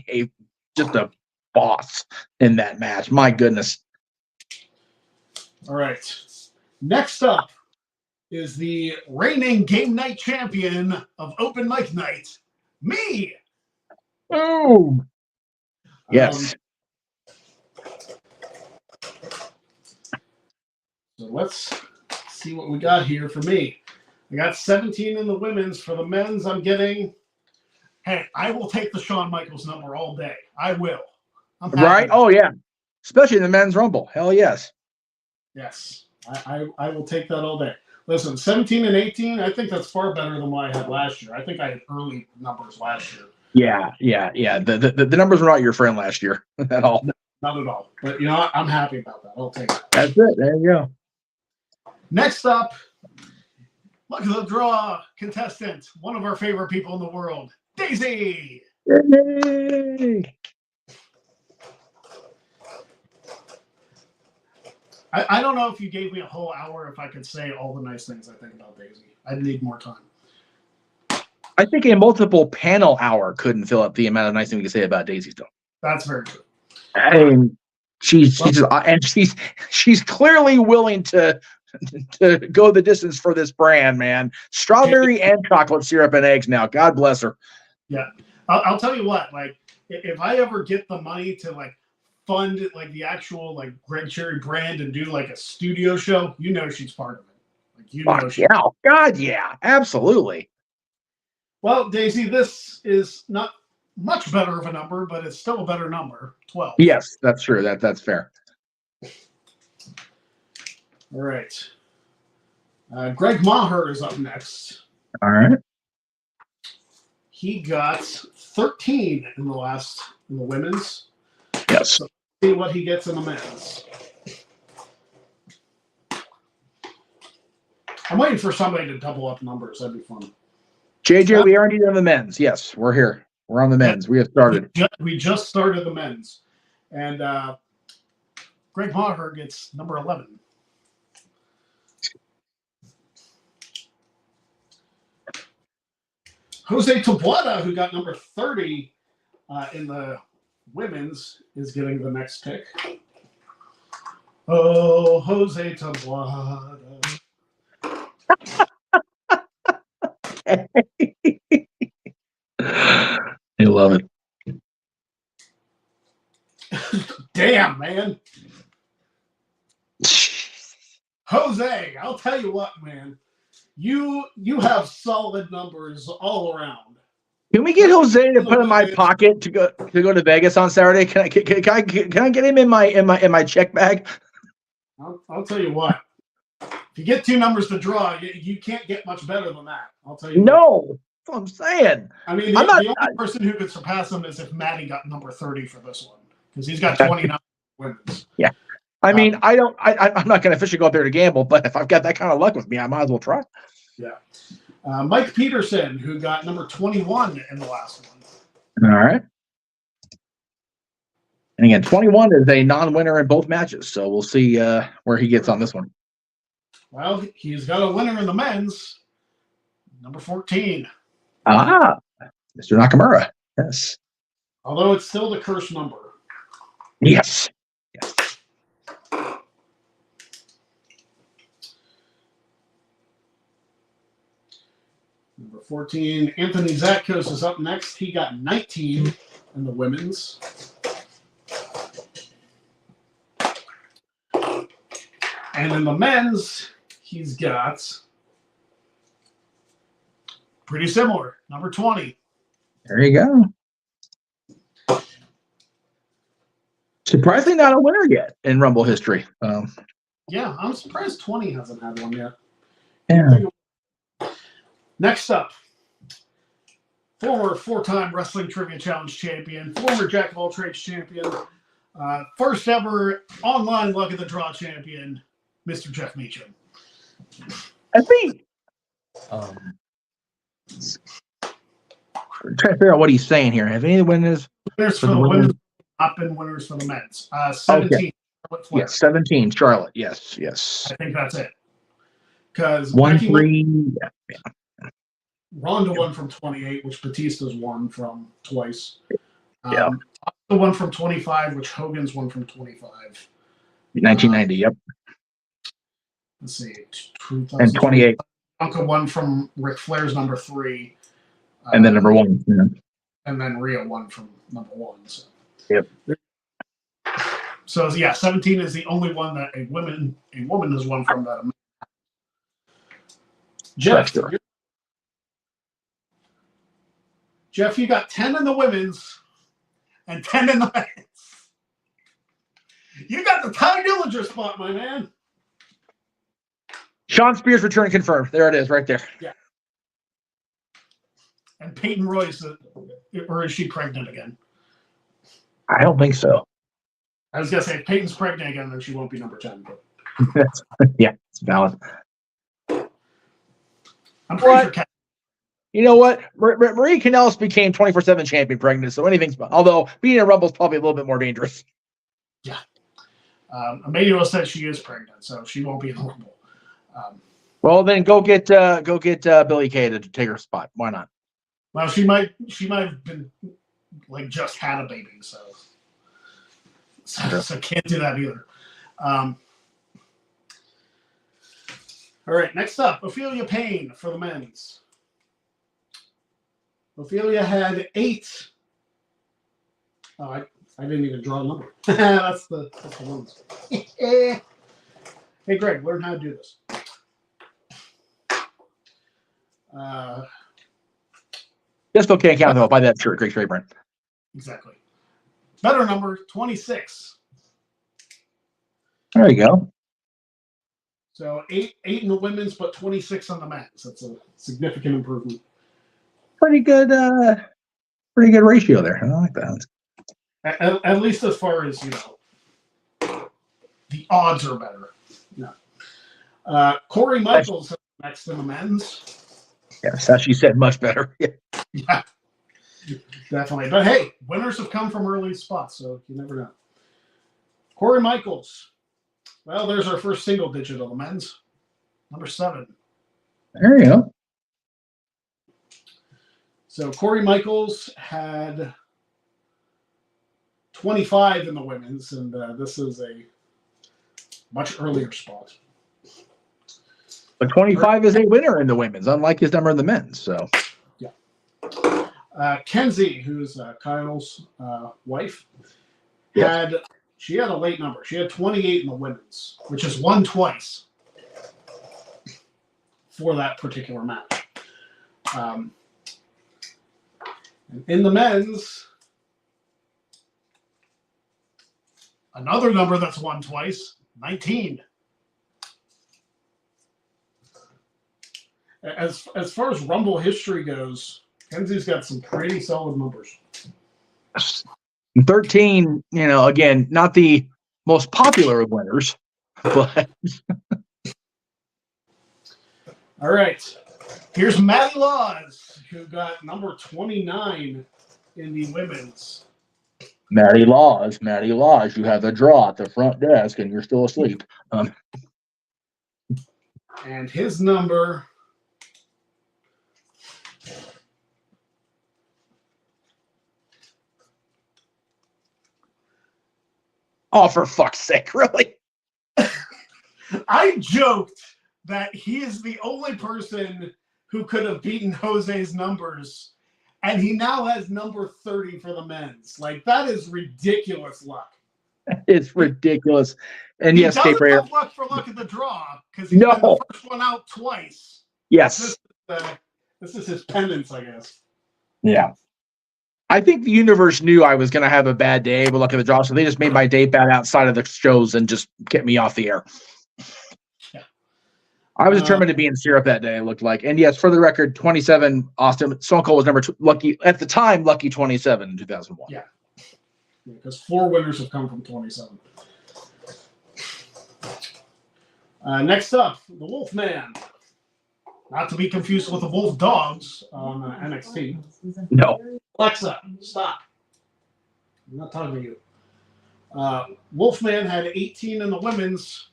just a boss in that match. My goodness. All right. Next up is the reigning game night champion of Open Mic Night, me. Oh, yes. So let's see what we got here for me. I got 17 in the women's. For the men's, I'm getting. Hey, I will take the Shawn Michaels number all day. I will. I'm happy. Right? Oh yeah, especially in the men's rumble. Hell yes. Yes, I will take that all day. Listen, 17 and 18, I think that's far better than what I had last year. I think I had early numbers last year. Yeah. The numbers were not your friend last year at all. No, not at all. But you know what? I'm happy about that. I'll take it. That's it. There you go. Next up, look at the draw contestant, one of our favorite people in the world, Daisy. Yay! I don't know if you gave me a whole hour if I could say all the nice things I think about Daisy. I'd need more time. I think a multiple panel hour couldn't fill up the amount of nice things we could say about Daisy still. That's very true. I mean, she's clearly willing to go the distance for this brand, man. Strawberry and chocolate syrup and eggs now. God bless her. Yeah. I'll tell you what, like, if I ever get the money to, like, fund, like, the actual, like, Greg Cherry brand and do, like, a studio show, you know she's part of it. Like, you know yeah. God, yeah. Absolutely. Well, Daisy, this is not much better of a number, but it's still a better number, 12. Yes, that's true. That's fair. All right. Greg Maher is up next. All right. He got 13 in the women's. Yes. So see what he gets in the men's. I'm waiting for somebody to double up numbers. That'd be fun. JJ, we already done the men's. Yes, we're here. We're on the men's. We have started. We just started the men's. And Greg Maher gets number 11. Jose Tabuada, who got number 30 in the women's, is getting the next pick. Oh, Jose Tabuada. I love it. Damn, man. Jose, I'll tell you what, man. You have solid numbers all around. Can we get Jose to put in my pocket to go to Vegas on Saturday? Can I get him in my check bag? I'll tell you what. If you get two numbers to draw, you can't get much better than that. I'll tell you. No, that's what I'm saying. I mean, the only person who could surpass him is if Matty got number 30 for this one, because he's got 29 wins. Yeah. I mean, I'm not going to officially go out there to gamble, but if I've got that kind of luck with me, I might as well try. Yeah. Mike Peterson, who got number 21 in the last one. All right. And again, 21 is a non-winner in both matches, so we'll see where he gets on this one. Well, he's got a winner in the men's, number 14. Ah, Mr. Nakamura. Yes. Although it's still the cursed number. Yes. Number 14, Anthony Zatkos is up next. He got 19 in the women's. And in the men's, he's got pretty similar, number 20. There you go. Surprisingly not a winner yet in Rumble history. Yeah, I'm surprised 20 hasn't had one yet. Yeah. Next up, former four-time Wrestling Trivia Challenge champion, former Jack of All Trades champion, first ever online Luck of the Draw champion, Mr. Jeff Meacham. I think I'm trying to figure out what he's saying here. Have any of the winners? Winners for the women's, up and winners for the men's. 17. Okay. Yes, 17. Charlotte. Yes. I think that's it. Because 1-3. Yeah. Ronda won from 28, which Batista's won from twice. Yeah. The one from 25, which Hogan's won from 25. 1990. Yep. Let's see. And 28. Uncle won from Ric Flair's number 3. And then number 1. Yeah. And then Rhea won from number 1. So. Yep. So yeah, 17 is the only one that a woman has won from that. Jeff, Sure. Jeff, you got 10 in the women's and 10 in the men's. You got the Ty Dillinger spot, my man. Sean Spears return confirmed. There it is, right there. Yeah. And Peyton Royce, or is she pregnant again? I don't think so. I was gonna say if Peyton's pregnant again, then she won't be number 10. But yeah, it's valid. I'm pretty sure. You know what? Marie Kanellis became 24/7 champion pregnant, so anything's. Although being a Rumble is probably a little bit more dangerous. Yeah. Emmanuel said she is pregnant, so she won't be in the Rumble. Well, then go get Billie Kay to take her spot. Why not? Well, she might have been like just had a baby, so can't do that either. All right, next up, Ophelia Payne for the men's. Ophelia had 8. Oh, I didn't even draw a number. that's the ones. Hey, Greg, learn how to do this. Just can't count though. Buy that shirt, Greg Rayburn. Exactly. Better number, 26. There you go. So 8 in the women's, but 26 on the men's. That's a significant improvement. Pretty good ratio there. I like that. At least as far as, the odds are better. No. Corey Michaels is next in the men's. Yes, as she said, much better. Yeah, definitely. But hey, winners have come from early spots, so you never know. Corey Michaels. Well, there's our first single digit of the men's. Number 7. There you go. So Corey Michaels had 25 in the women's, and this is a much earlier spot. But 25 is a winner in the women's, unlike his number in the men's. So, yeah. Kenzie, who's Kyle's wife, she had a late number. She had 28 in the women's, which is won twice for that particular match. And in the men's, another number that's won twice, 19. As far as Rumble history goes, Kenzie's got some pretty solid numbers. 13, again, not the most popular of winners, but. All right. Here's Maddie Laws, who got number 29 in the women's. Maddie Laws, you have a draw at the front desk and you're still asleep. And his number. Oh, for fuck's sake, really? I joked that he is the only person who could have beaten Jose's numbers, and he now has number 30 for the men's. Like, that is ridiculous luck. It's ridiculous. And he yes, doesn't Cape Rare. have luck for luck at the draw, because he's been the first one out twice. Yes. This is his pendants, I guess. Yeah. I think the universe knew I was going to have a bad day with luck at the draw, so they just made my day bad outside of the shows and just kept me off the air. Yeah. I was determined to be in syrup that day, it looked like. And yes, for the record, 27, Austin, Stone Cold was number 2, lucky, at the time, lucky 27 in 2001. Yeah. Because 4 winners have come from 27. Next up, the Wolfman. Not to be confused with the Wolf Dogs on NXT. No. Alexa, stop. I'm not talking to you. Wolfman had 18 in the women's,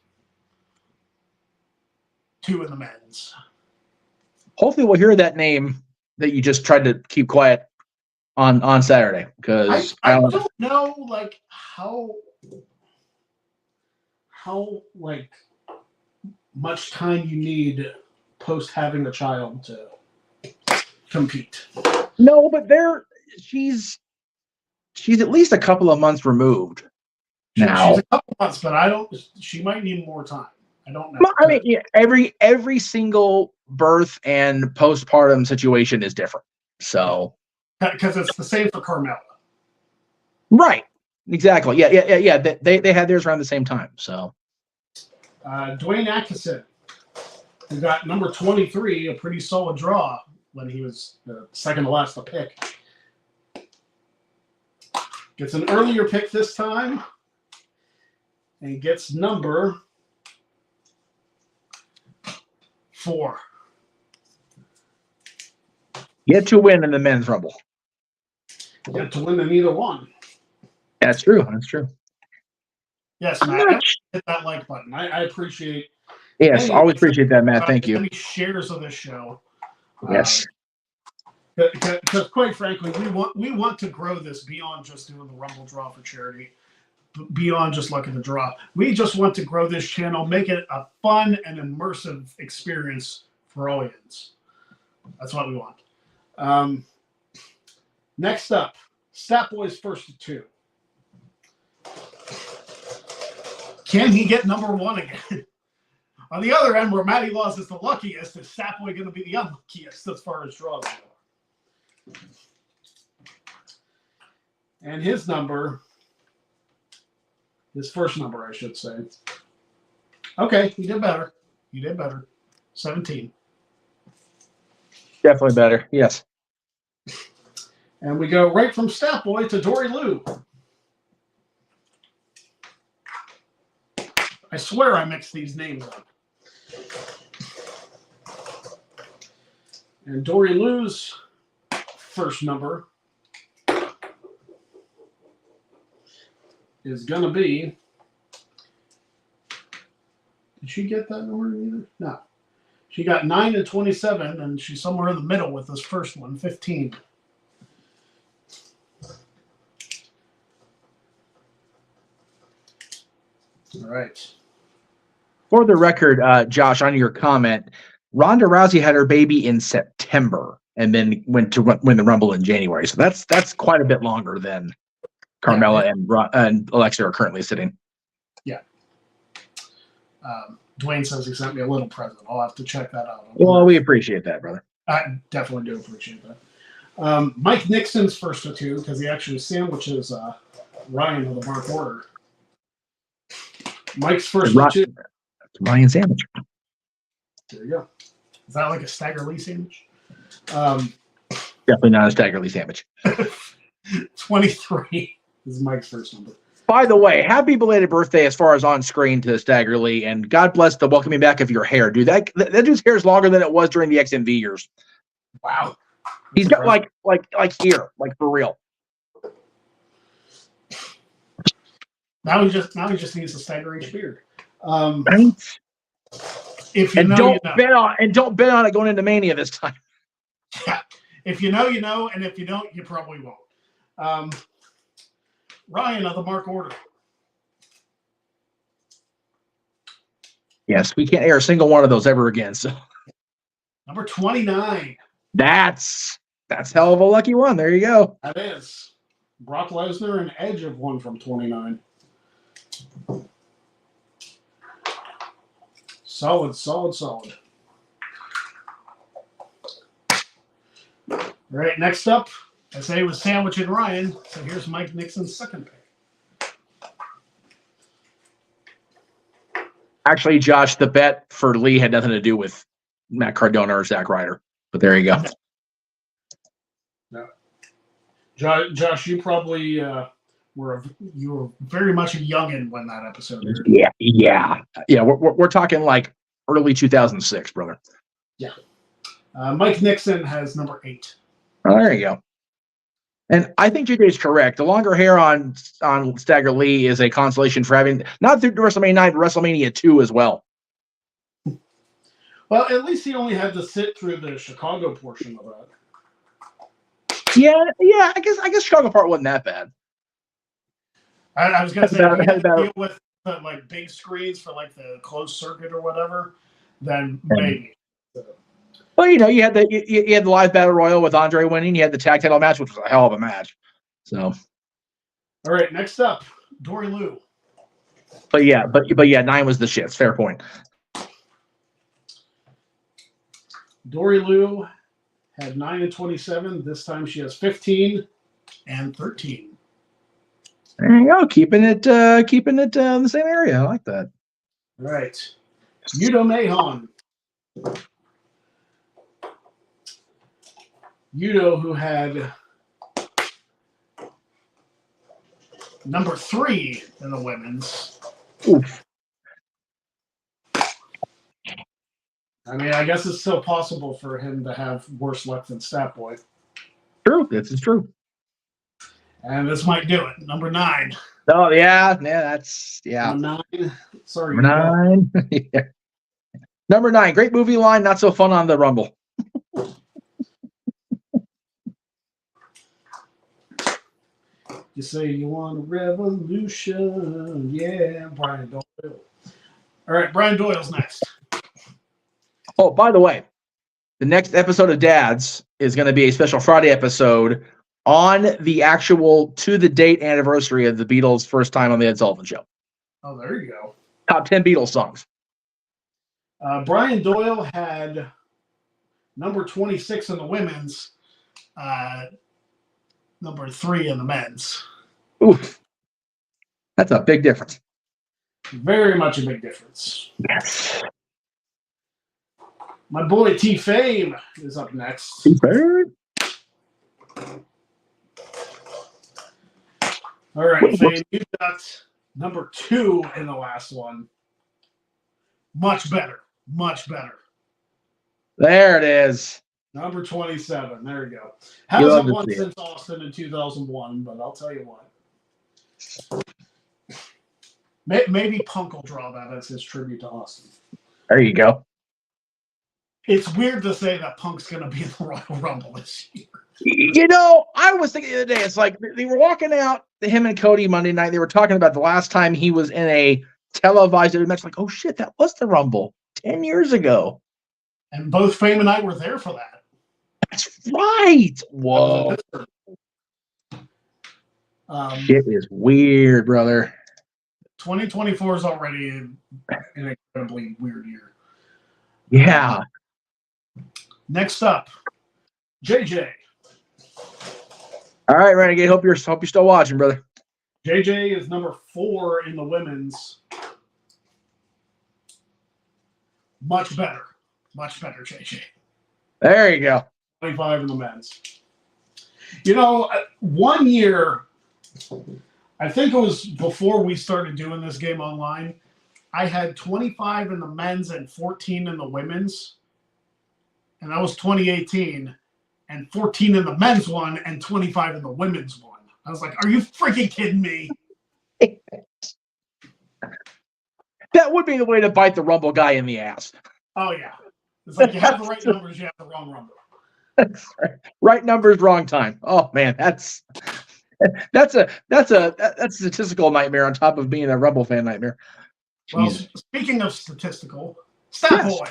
2 in the men's. Hopefully we'll hear that name that you just tried to keep quiet on Saturday, because I don't know like how like much time you need post having a child to compete. No, but she's at least a couple of months removed now. She's a couple months, but she might need more time. I don't know. Well, I mean, yeah, every single birth and postpartum situation is different. So, because it's the same for Carmella. right, exactly. Yeah. They had theirs around the same time. So, Dwayne Atkinson, who got number 23, a pretty solid draw when he was second to last to pick. Gets an earlier pick this time, and gets number 4. yet to win in the men's rumble. Yet to win in either one. That's true. That's true. Yes, Matt, hit that like button. I appreciate. Yes, always appreciate that, Matt. Thank you. Any shares of this show. Yes. Because quite frankly, we want to grow this beyond just doing the Rumble draw for charity, beyond just looking to draw. We just want to grow this channel, make it a fun and immersive experience for audience. That's what we want. Next up, Stat Boy's first to 2. Can he get number 1 again? On the other end, where Matty Laws is the luckiest, is Stat Boy going to be the unluckiest as far as draws go? And his number, his first number, I should say. Okay, he did better. 17. Definitely better. Yes. And we go right from Stat Boy to Dory Lou. I swear I mixed these names up. And Dory Lou's first number is going to be... Did she get that number either? No. She got 9 and 27, and she's somewhere in the middle with this first one, 15. All right. For the record, Josh, on your comment, Ronda Rousey had her baby in September and then went to win the Rumble in January. So that's quite a bit longer than Carmella and Alexa are currently sitting. Yeah. Dwayne says he sent me a little present. I'll have to check that out. Well, we appreciate that, brother. I definitely do appreciate that. Mike Nixon's first to 2, because he actually sandwiches Ryan of the Mark Order. Mike's first to 2. Ryan sandwich. There you go. Is that like a Stagger Lee sandwich? Definitely not a Stagger Lee sandwich. 23 is Mike's first number. By the way, happy belated birthday as far as on screen to Stagger Lee, and God bless the welcoming back of your hair, dude. That dude's hair is longer than it was during the XMV years. Wow. He's got like here, like for real. Now he just needs a Stagger H beard. Right? If you and know, don't you know. don't bet on it going into Mania this time. Yeah. If you know, you know, and if you don't, you probably won't. Ryan of the Mark Order. Yes, we can't air a single one of those ever again. So Number 29. that's hell of a lucky one. There you go. That is. Brock Lesnar and Edge have won from 29. Solid. All right, next up, I say it was Sandwich and Ryan, so here's Mike Nixon's second pick. Actually, Josh, the bet for Lee had nothing to do with Matt Cardona or Zack Ryder, but there you go. No. Josh, you probably were very much a youngin when that episode aired. Yeah. We're talking like early 2006, brother. Yeah. Mike Nixon has number 8. Oh, there you go. And I think JJ's correct. The longer hair on Stagger Lee is a consolation for having not through WrestleMania 9, but WrestleMania 2 as well. Well, at least he only had to sit through the Chicago portion of that. Yeah. I guess Chicago part wasn't that bad. I was gonna say, if you had to deal with the, like big screens for like the closed circuit or whatever, then maybe. Well, you had the live battle royal with Andre winning. You had the tag title match, which was a hell of a match. So, all right, next up, Dory Lou. but yeah, 9 was the shits. Fair point. Dory Lou had 9 and 27. This time she has 15 and 13. There you go. Keeping it in the same area. I like that. All right. Yudo Mahon. Yudo, who had number 3 in the women's. Oof. I mean, I guess it's still possible for him to have worse luck than Stat Boy. True. This is true. And this might do it. Number 9. Oh, yeah. That's, yeah. Number 9. Sorry. Number 9. Yeah. Number 9. Great movie line. Not so fun on the Rumble. You say you want a revolution. Yeah, Brian Doyle. All right, Brian Doyle's next. Oh, by the way, the next episode of Dads is going to be a special Friday episode on the actual to-the-date anniversary of the Beatles' first time on the Ed Sullivan Show. Oh, there you go. Top 10 Beatles songs. Brian Doyle had number 26 in the women's, number 3 in the men's. Oof. That's a big difference. Very much a big difference. Yes. My boy T-Fame is up next. All right, Fame, you got number 2 in the last one. Much better. Much better. There it is. Number 27. There you go. Hasn't won since Austin in 2001, but I'll tell you what. Maybe Punk will draw that as his tribute to Austin. There you go. It's weird to say that Punk's going to be in the Royal Rumble this year. You know, I was thinking the other day, it's like they were walking out, him and Cody Monday night. They were talking about the last time he was in a televised match. Like, oh, shit, that was the Rumble 10 years ago. And both Fame and I were there for that. That's right. Whoa. Shit is weird, brother. 2024 is already an incredibly weird year. Yeah. Next up, JJ. All right, Renegade. Hope you're still watching, brother. JJ is number 4 in the women's. Much better, JJ. There you go. 25 in the men's. You know, 1 year, I think it was before we started doing this game online, I had 25 in the men's and 14 in the women's. And that was 2018. And 14 in the men's one and 25 in the women's one. I was like, are you freaking kidding me? That would be the way to bite the Rumble guy in the ass. Oh, yeah. It's like you have the right numbers, you have the wrong Rumble. That's right. Right numbers, wrong time. Oh man, that's a statistical nightmare on top of being a Rumble fan nightmare. Well, Jesus. speaking of statistical, Stat Boy.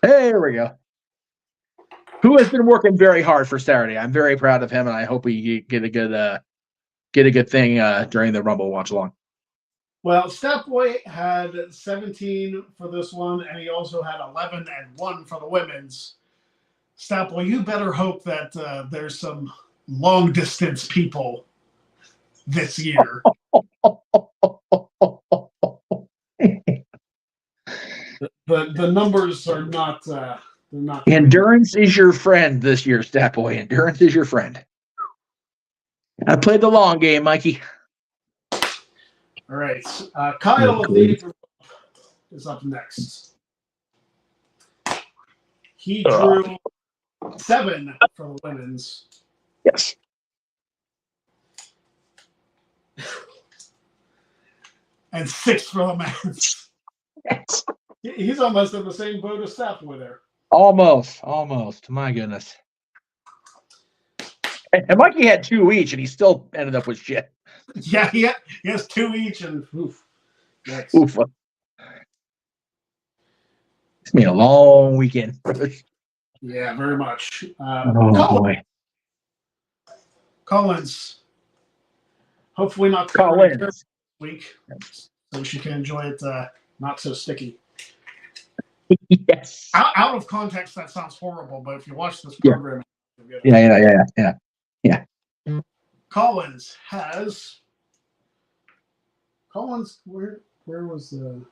There we go. Who has been working very hard for Saturday. I'm very proud of him, and I hope we get a good thing during the Rumble watch along. Well, Stat Boy had 17 for this one, and he also had 11 and 1 for the women's. Stat Boy, you better hope that there's some long distance people this year. The numbers are not. They're not. Endurance is your friend this year, Stat Boy. Endurance is your friend. I played the long game, Mikey. All right, Kyle is up next. He drew 7 for the women's. Yes. And 6 for the men's. Yes. He's almost in the same boat as Stat Boy there. Almost. My goodness. And Mikey had 2 each, and he still ended up with shit. Yeah, he has 2 each, and oof. Next. Oof. It's been a long weekend. Yeah, very much. Boy. Collins. Hopefully not Collins. this week, so she can enjoy it not so sticky. Yes. Out of context, that sounds horrible, but if you watch this Yeah. program, you'll get it. Yeah. Collins has where was the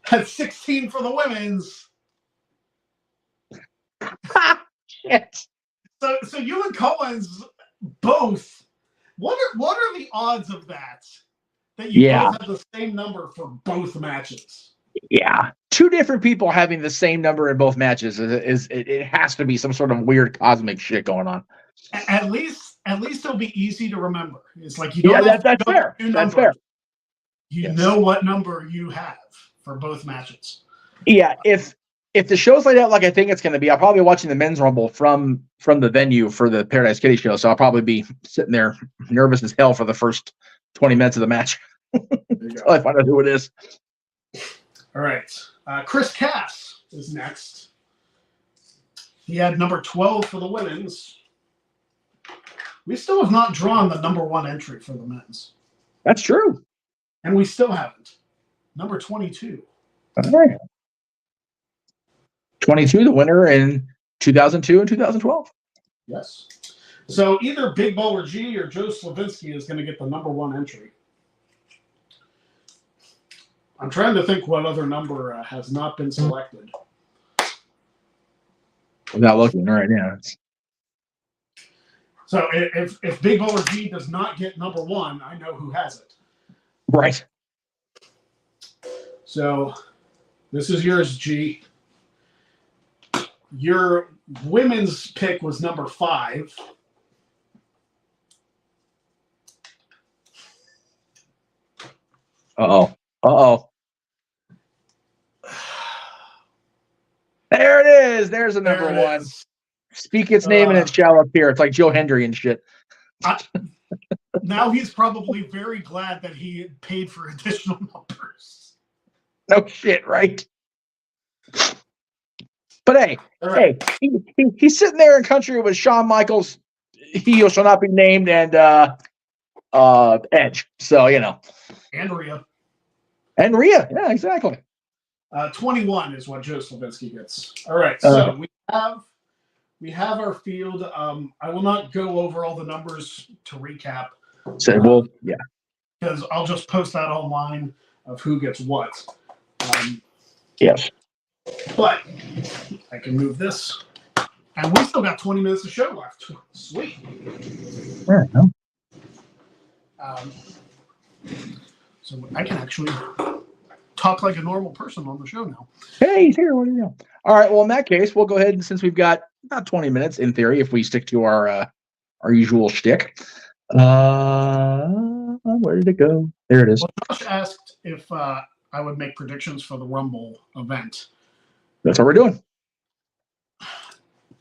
had 16 for the women's. Shit. So you and Collins both. What are the odds of that? That you both have the same number for both matches? Yeah. Two different people having the same number in both matches it has to be some sort of weird cosmic shit going on. At least it'll be easy to remember. It's like you don't have that's fair. two That's numbers. fair. You know what number you have for both matches. Yeah, if the show's laid out like I think it's going to be, I'll probably be watching the men's rumble from the venue for the Paradise Kitty show. So I'll probably be sitting there nervous as hell for the first 20 minutes of the match until I find out who it is. All right, Chris Cass is next. He had number 12 for the women's. We still have not drawn the number 1 entry for the men's. That's true. And we still haven't. Number 22. All right. 22, the winner in 2002 and 2012. Yes. So either Big Baller G or Joe Slavinsky is going to get the number 1 entry. I'm trying to think what other number has not been selected. Without looking right now. So if Big Baller G does not get number 1, I know who has it. Right. So this is yours, G. Your women's pick was number 5. Uh-oh. There it is. There's a number 1. Speak its name and it shall appear. It's like Joe Hendry and shit. Now he's probably very glad that he paid for additional numbers. No shit, right? But hey, he's sitting there in country with Shawn Michaels. He shall not be named and Edge. So And Rhea. Yeah, exactly. 21 is what Joe Slavinsky gets. All right, so we have our field. I will not go over all the numbers to recap. So because I'll just post that online of who gets what. Yes. But I can move this. And we still got 20 minutes of show left. Sweet. So I can actually talk like a normal person on the show now. Hey, he's here. What do you know? All right. Well, in that case, we'll go ahead and since we've got about 20 minutes in theory, if we stick to our usual shtick. Where did it go? There it is. Well, Josh asked if I would make predictions for the Rumble event. That's what we're doing.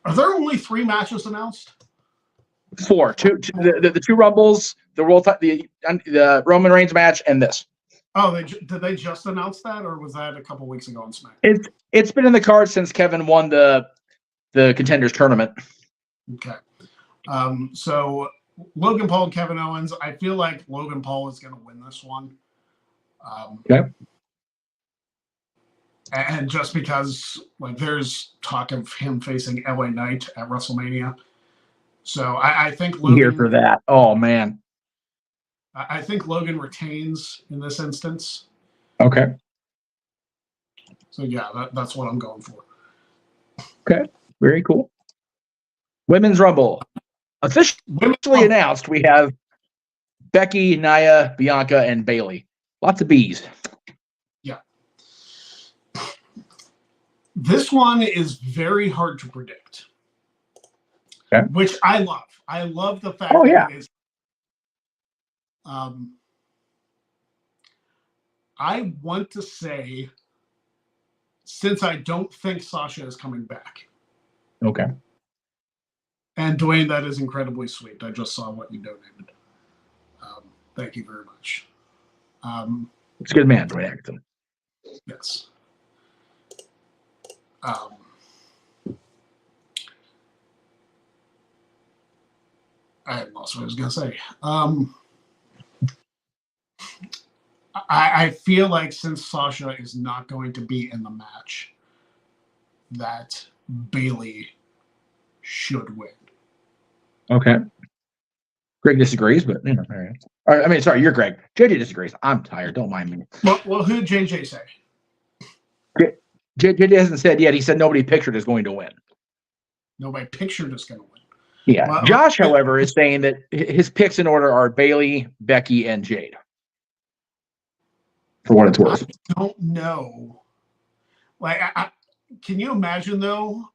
Are there only 3 matches announced? 4. The 2 Rumbles, the Roman Reigns match, and this. Oh, did they just announce that, or was that a couple weeks ago on SmackDown? It's been in the cards since Kevin won the Contenders tournament. Okay. So Logan Paul and Kevin Owens. I feel like Logan Paul is going to win this one. Okay. And just because there's talk of him facing LA Knight at WrestleMania. So I think Logan here for that. Oh man. I think Logan retains in this instance. Okay. So yeah, that's what I'm going for. Okay. Very cool. Women's Rumble. Officially announced, we have Becky, Nia, Bianca, and Bayley. Lots of B's. Yeah. This one is very hard to predict. Okay. Which I love. I love the fact that it is. I want to say, since I don't think Sasha is coming back. Okay. And Dwayne, that is incredibly sweet. I just saw what you donated. Thank you very much. It's a good man, Dwayne Atkinson. Yes. I lost what I was going to say. I feel like since Sasha is not going to be in the match, that Bailey should win. Okay. Greg disagrees, but all right. I mean, sorry, you're Greg. JJ disagrees. I'm tired. Don't mind me. Well, who did JJ say? JJ hasn't said yet. He said nobody pictured is going to win. Nobody pictured is going to win. Yeah. Well, Josh, however, is saying that his picks in order are Bailey, Becky, and Jade. For what it's worth. I don't know. Like, can you imagine, though,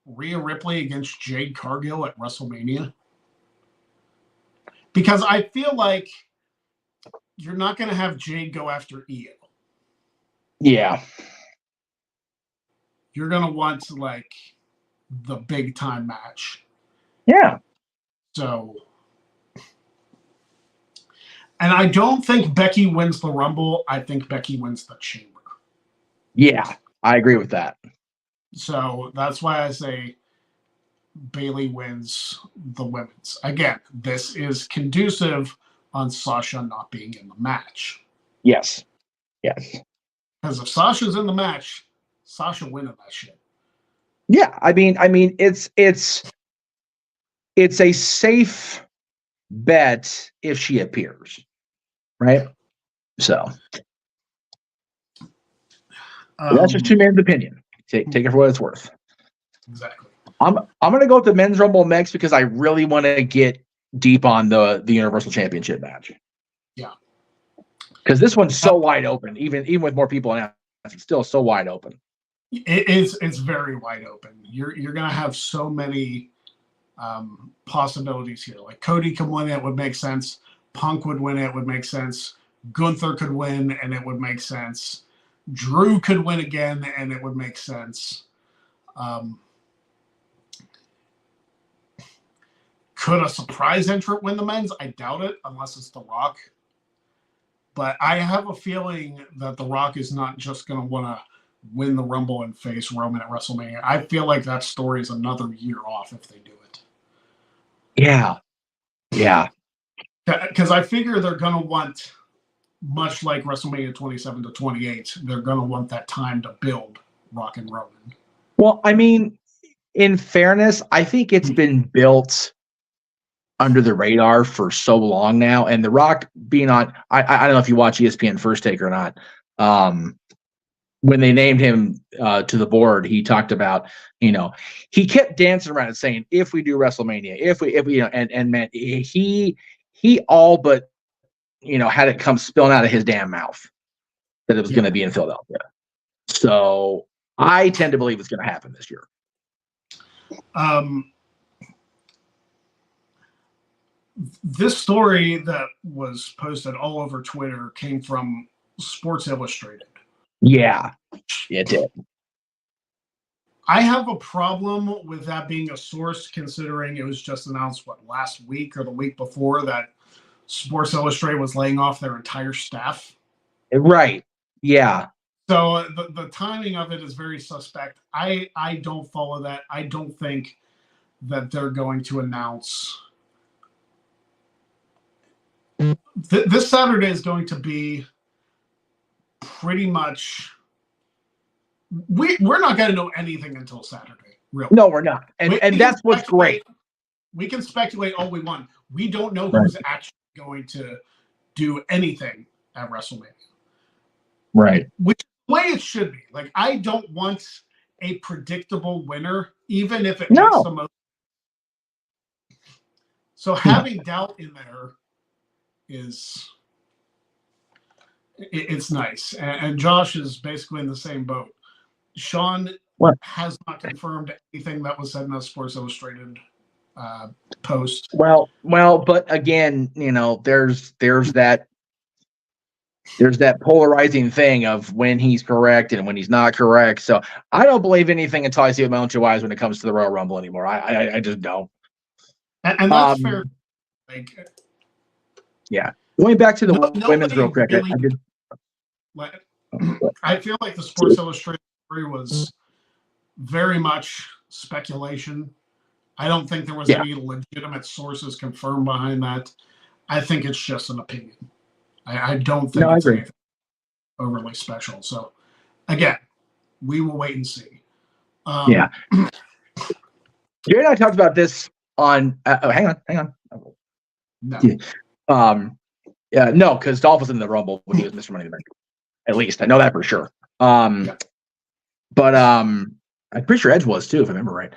Rhea Ripley against Jade Cargill at WrestleMania? Because I feel like you're not going to have Jade go after Io. Yeah. You're going to want, like, the big-time match. Yeah. So, and I don't think Becky wins the Rumble. I think Becky wins the Chamber. Yeah, I agree with that. So that's why I say Bailey wins the women's. Again, this is conducive on Sasha not being in the match. Yes. Yes. Because if Sasha's in the match, Sasha winning that shit. Yeah, I mean, it's a safe bet if she appears, right? So that's just two men's opinion. Take it for what it's worth. Exactly. I'm gonna go with the men's Rumble next because I really want to get deep on the Universal Championship match. Yeah. Because this one's so wide open, even with more people in it, it's still so wide open. It's very wide open. You're gonna have so many possibilities here. Like Cody can win it, would make sense. Punk would win it, would make sense. Gunther could win, and it would make sense. Drew could win again, and it would make sense. Could a surprise entrant win the men's? I doubt it, unless it's The Rock. But I have a feeling that The Rock is not just going to want to win the Rumble and face Roman at WrestleMania. I feel like that story is another year off if they do it. Yeah. Yeah. Because I figure they're going to want, much like WrestleMania 27 to 28, they're going to want that time to build Rock and Roman. Well, I mean, in fairness, I think it's been built under the radar for so long now, and The Rock being on, I don't know if you watch ESPN First Take or not. When they named him to the board, he talked about, he kept dancing around and saying, if we do WrestleMania, if we and man, he all but, had it come spilling out of his damn mouth that it was going to be in Philadelphia. So I tend to believe it's going to happen this year. This story that was posted all over Twitter came from Sports Illustrated. Yeah, it did. I have a problem with that being a source, considering it was just announced, last week or the week before, that Sports Illustrated was laying off their entire staff. Right. Yeah. So the timing of it is very suspect. I don't follow that. I don't think that they're going to announce. This Saturday is going to be pretty much. We're not going to know anything until Saturday. Really? No, we're not. And that's what's great. We can speculate all we want. We don't know who's actually going to do anything at WrestleMania. Right. Which way it should be. Like, I don't want a predictable winner, even if it makes the most. So having doubt in there it's nice. And Josh is basically in the same boat. Sean has not confirmed anything that was said in the Sports Illustrated post. Well, but again, there's that polarizing thing of when he's correct and when he's not correct. So I don't believe anything until I see it with my own two eyes when it comes to the Royal Rumble anymore. I just don't. And that's fair. Like, yeah. Going back to the women's real quick. Really, I feel like the Sports Illustrated story was very much speculation. I don't think there was any legitimate sources confirmed behind that. I think it's just an opinion. I don't think it's anything overly special. So, again, we will wait and see. Yeah. Jay and I talked about this on. Hang on. No. No, because Dolph was in the Rumble when he was Mr. Money in the Bank. At least I know that for sure. But I'm pretty sure Edge was too, if I remember right.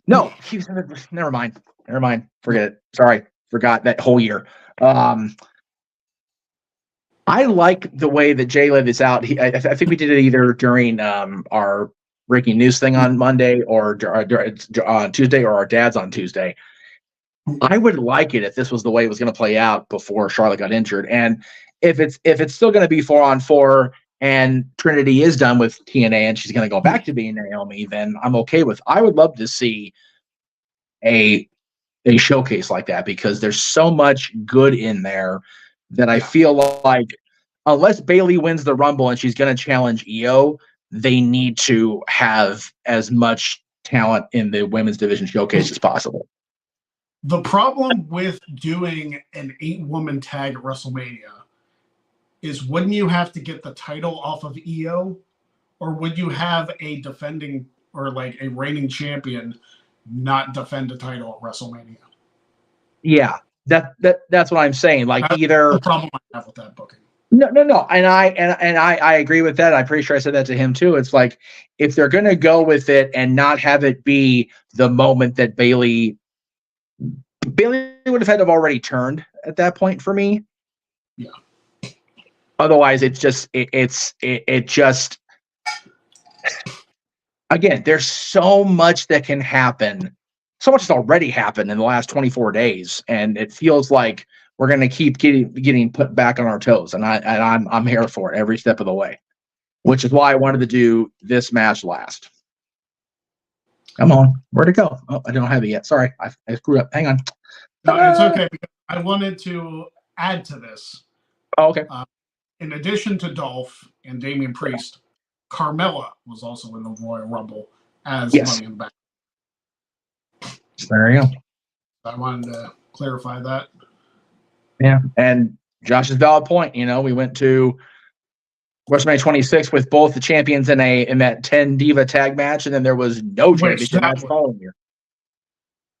No, he was. Never mind. Forget it. Sorry, forgot that whole year. I like the way that Jay laid this out. I think we did it either during our breaking news thing on Monday or on Tuesday, or our dad's on Tuesday. I would like it if this was the way it was going to play out before Charlotte got injured, and if it's still going to be 4-on-4 and Trinity is done with TNA and she's going to go back to being Naomi, then I'm okay with. I would love to see a showcase like that, because there's so much good in there that I feel like unless Bayley wins the Rumble and she's going to challenge Io, they need to have as much talent in the women's division showcase as possible. The problem with doing an 8-woman tag at WrestleMania is, wouldn't you have to get the title off of Io, or would you have a defending or like a reigning champion not defend a title at WrestleMania? Yeah, that's what I'm saying. Like, that's either the problem I have with that booking. No, and I agree with that. I'm pretty sure I said that to him too. It's like, if they're gonna go with it and not have it be the moment that Bayley would have had to have already turned at that point for me. Yeah. Otherwise, it just again, there's so much that can happen. So much has already happened in the last 24 days, and it feels like we're going to keep getting put back on our toes, and I'm here for it every step of the way, which is why I wanted to do this match last. Come on, where'd it go? Oh, I don't have it yet. Sorry, I screwed up. Hang on. No, it's okay, because I wanted to add to this. Oh, okay. In addition to Dolph and Damian Priest, Carmella was also in the Royal Rumble as Money in the Bank. There you go. I wanted to clarify that. Yeah, and Josh's valid point. We went to WrestleMania 26 with both the champions in that 10 Diva tag match, and then there was no championship match following year.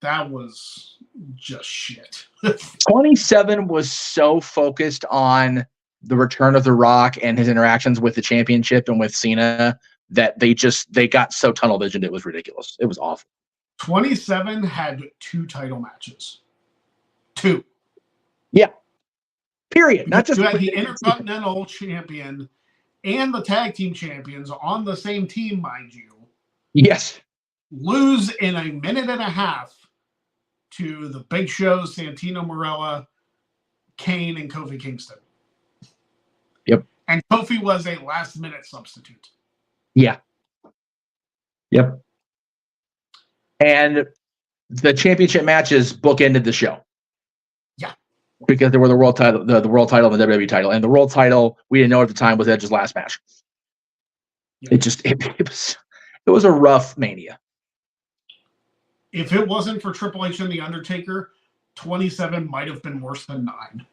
That was just shit. 27 was so focused on the return of The Rock and his interactions with the championship and with Cena that they got so tunnel visioned. It was ridiculous. It was awful. 27 had 2 title matches. 2. Yeah. Period. Not just you had the Intercontinental Champion and the Tag Team Champions on the same team, mind you. Yes. Lose in a minute and a half to the Big Show, Santino Marella, Kane, and Kofi Kingston. Yep. And Kofi was a last-minute substitute. Yeah. Yep. And the championship matches bookended the show. Yeah. Because there were the world title, the world title, and the WWE title. And the world title, we didn't know at the time, was Edge's last match. Yeah. It was a rough Mania. If it wasn't for Triple H and The Undertaker, 27 might have been worse than 9.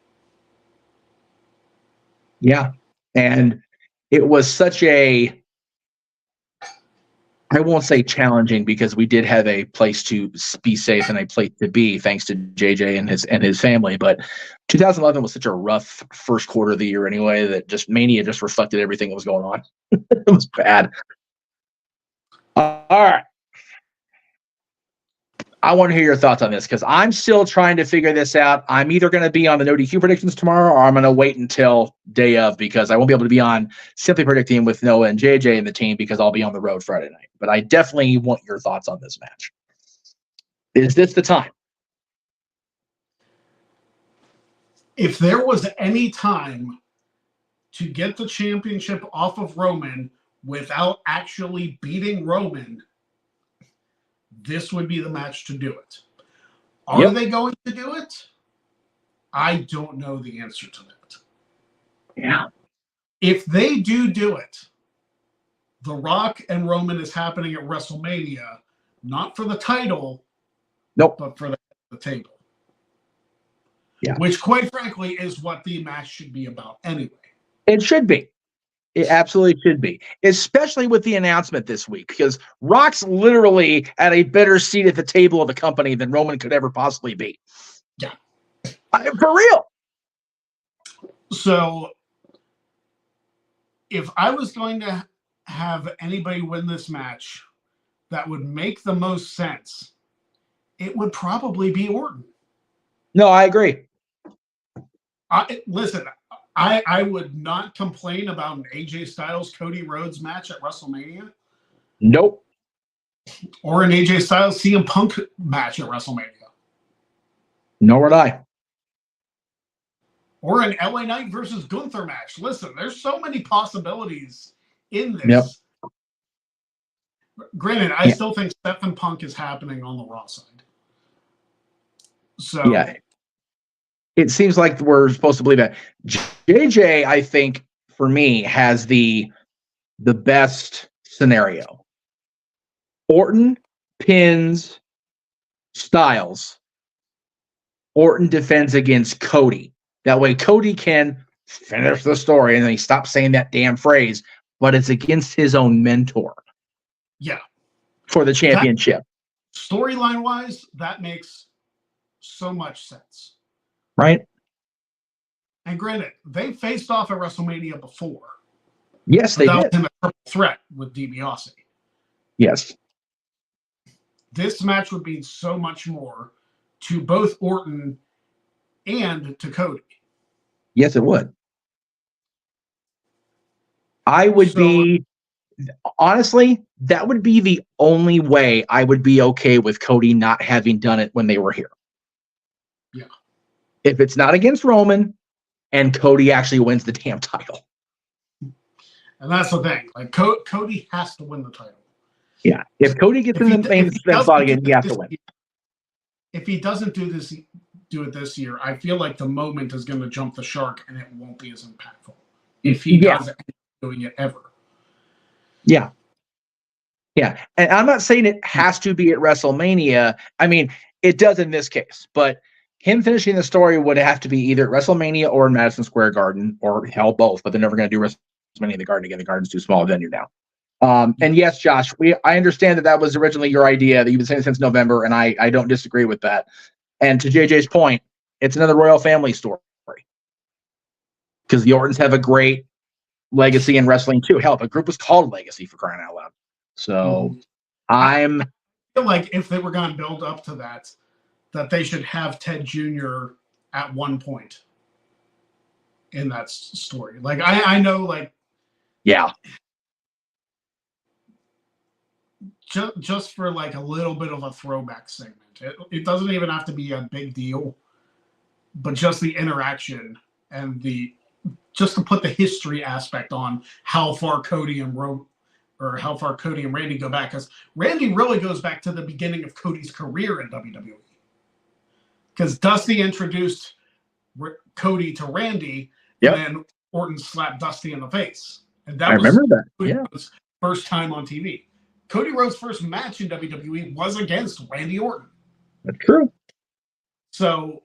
Yeah. And it was such a, I won't say challenging, because we did have a place to be safe and a place to be, thanks to JJ and his family. But 2011 was such a rough first quarter of the year anyway, that just Mania just reflected everything that was going on. It was bad. All right. I want to hear your thoughts on this, because I'm still trying to figure this out. I'm either going to be on the No DQ predictions tomorrow, or I'm going to wait until day of, because I won't be able to be on Simply Predicting with Noah and JJ and the team, because I'll be on the road Friday night. But I definitely want your thoughts on this match. Is this the time? If there was any time to get the championship off of Roman without actually beating Roman, this would be the match to do it. Are they going to do it? I don't know the answer to that. Yeah. If they do it, The Rock and Roman is happening at WrestleMania, not for the title, but for the table. Yeah. Which, quite frankly, is what the match should be about anyway. It should be. It absolutely should be, especially with the announcement this week, because Rock's literally at a better seat at the table of the company than Roman could ever possibly be. Yeah. For real. So if I was going to have anybody win this match that would make the most sense, it would probably be Orton. No, I agree. Listen, I would not complain about an AJ Styles Cody Rhodes match at WrestleMania. Nope. Or an AJ Styles CM Punk match at WrestleMania. Nor would I. Or an LA Knight versus Gunther match. Listen, there's so many possibilities in this. Yep. Granted, I still think Seth and Punk is happening on the Raw side. So yeah, it seems like we're supposed to believe that. JJ, I think, for me, has the best scenario. Orton pins Styles. Orton defends against Cody. That way Cody can finish the story and then he stops saying that damn phrase, but it's against his own mentor. Yeah. For the championship. Storyline wise, that makes so much sense. Right? And granted, they faced off at WrestleMania before. Yes, they did. did. Him a triple threat with DiBiase. Yes. This match would mean so much more to both Orton and to Cody. Yes, it would. I would be, honestly, that would be the only way I would be okay with Cody not having done it when they were here. Yeah. If it's not against Roman and Cody actually wins the damn title. And that's the thing. Like, Cody has to win the title. Yeah. If Cody gets in the main slot again, he has to win. If he doesn't do it this year, I feel like the moment is going to jump the shark and it won't be as impactful. If he doesn't doing it ever. Yeah. Yeah. And I'm not saying it has to be at WrestleMania. I mean, it does in this case, but him finishing the story would have to be either at WrestleMania or in Madison Square Garden, or hell, both, but they're never going to do WrestleMania in the Garden again. The Garden's too small a venue now. And yes, Josh, I understand that was originally your idea that you've been saying since November, and I don't disagree with that. And to JJ's point, it's another royal family story. Because the Ortons have a great legacy in wrestling too. Hell, the group was called Legacy, for crying out loud. So I feel like if they were going to build up to that they should have Ted Jr. at one point in that story. Like I know, like, yeah. Just for like a little bit of a throwback segment. It doesn't even have to be a big deal, but just the interaction and just to put the history aspect on how far Cody and Randy go back, because Randy really goes back to the beginning of Cody's career in WWE. Because Dusty introduced Cody to Randy, and then Orton slapped Dusty in the face, and that was remember that. Cody Rhodes' first time on TV. Cody Rhodes' first match in WWE was against Randy Orton. That's true. So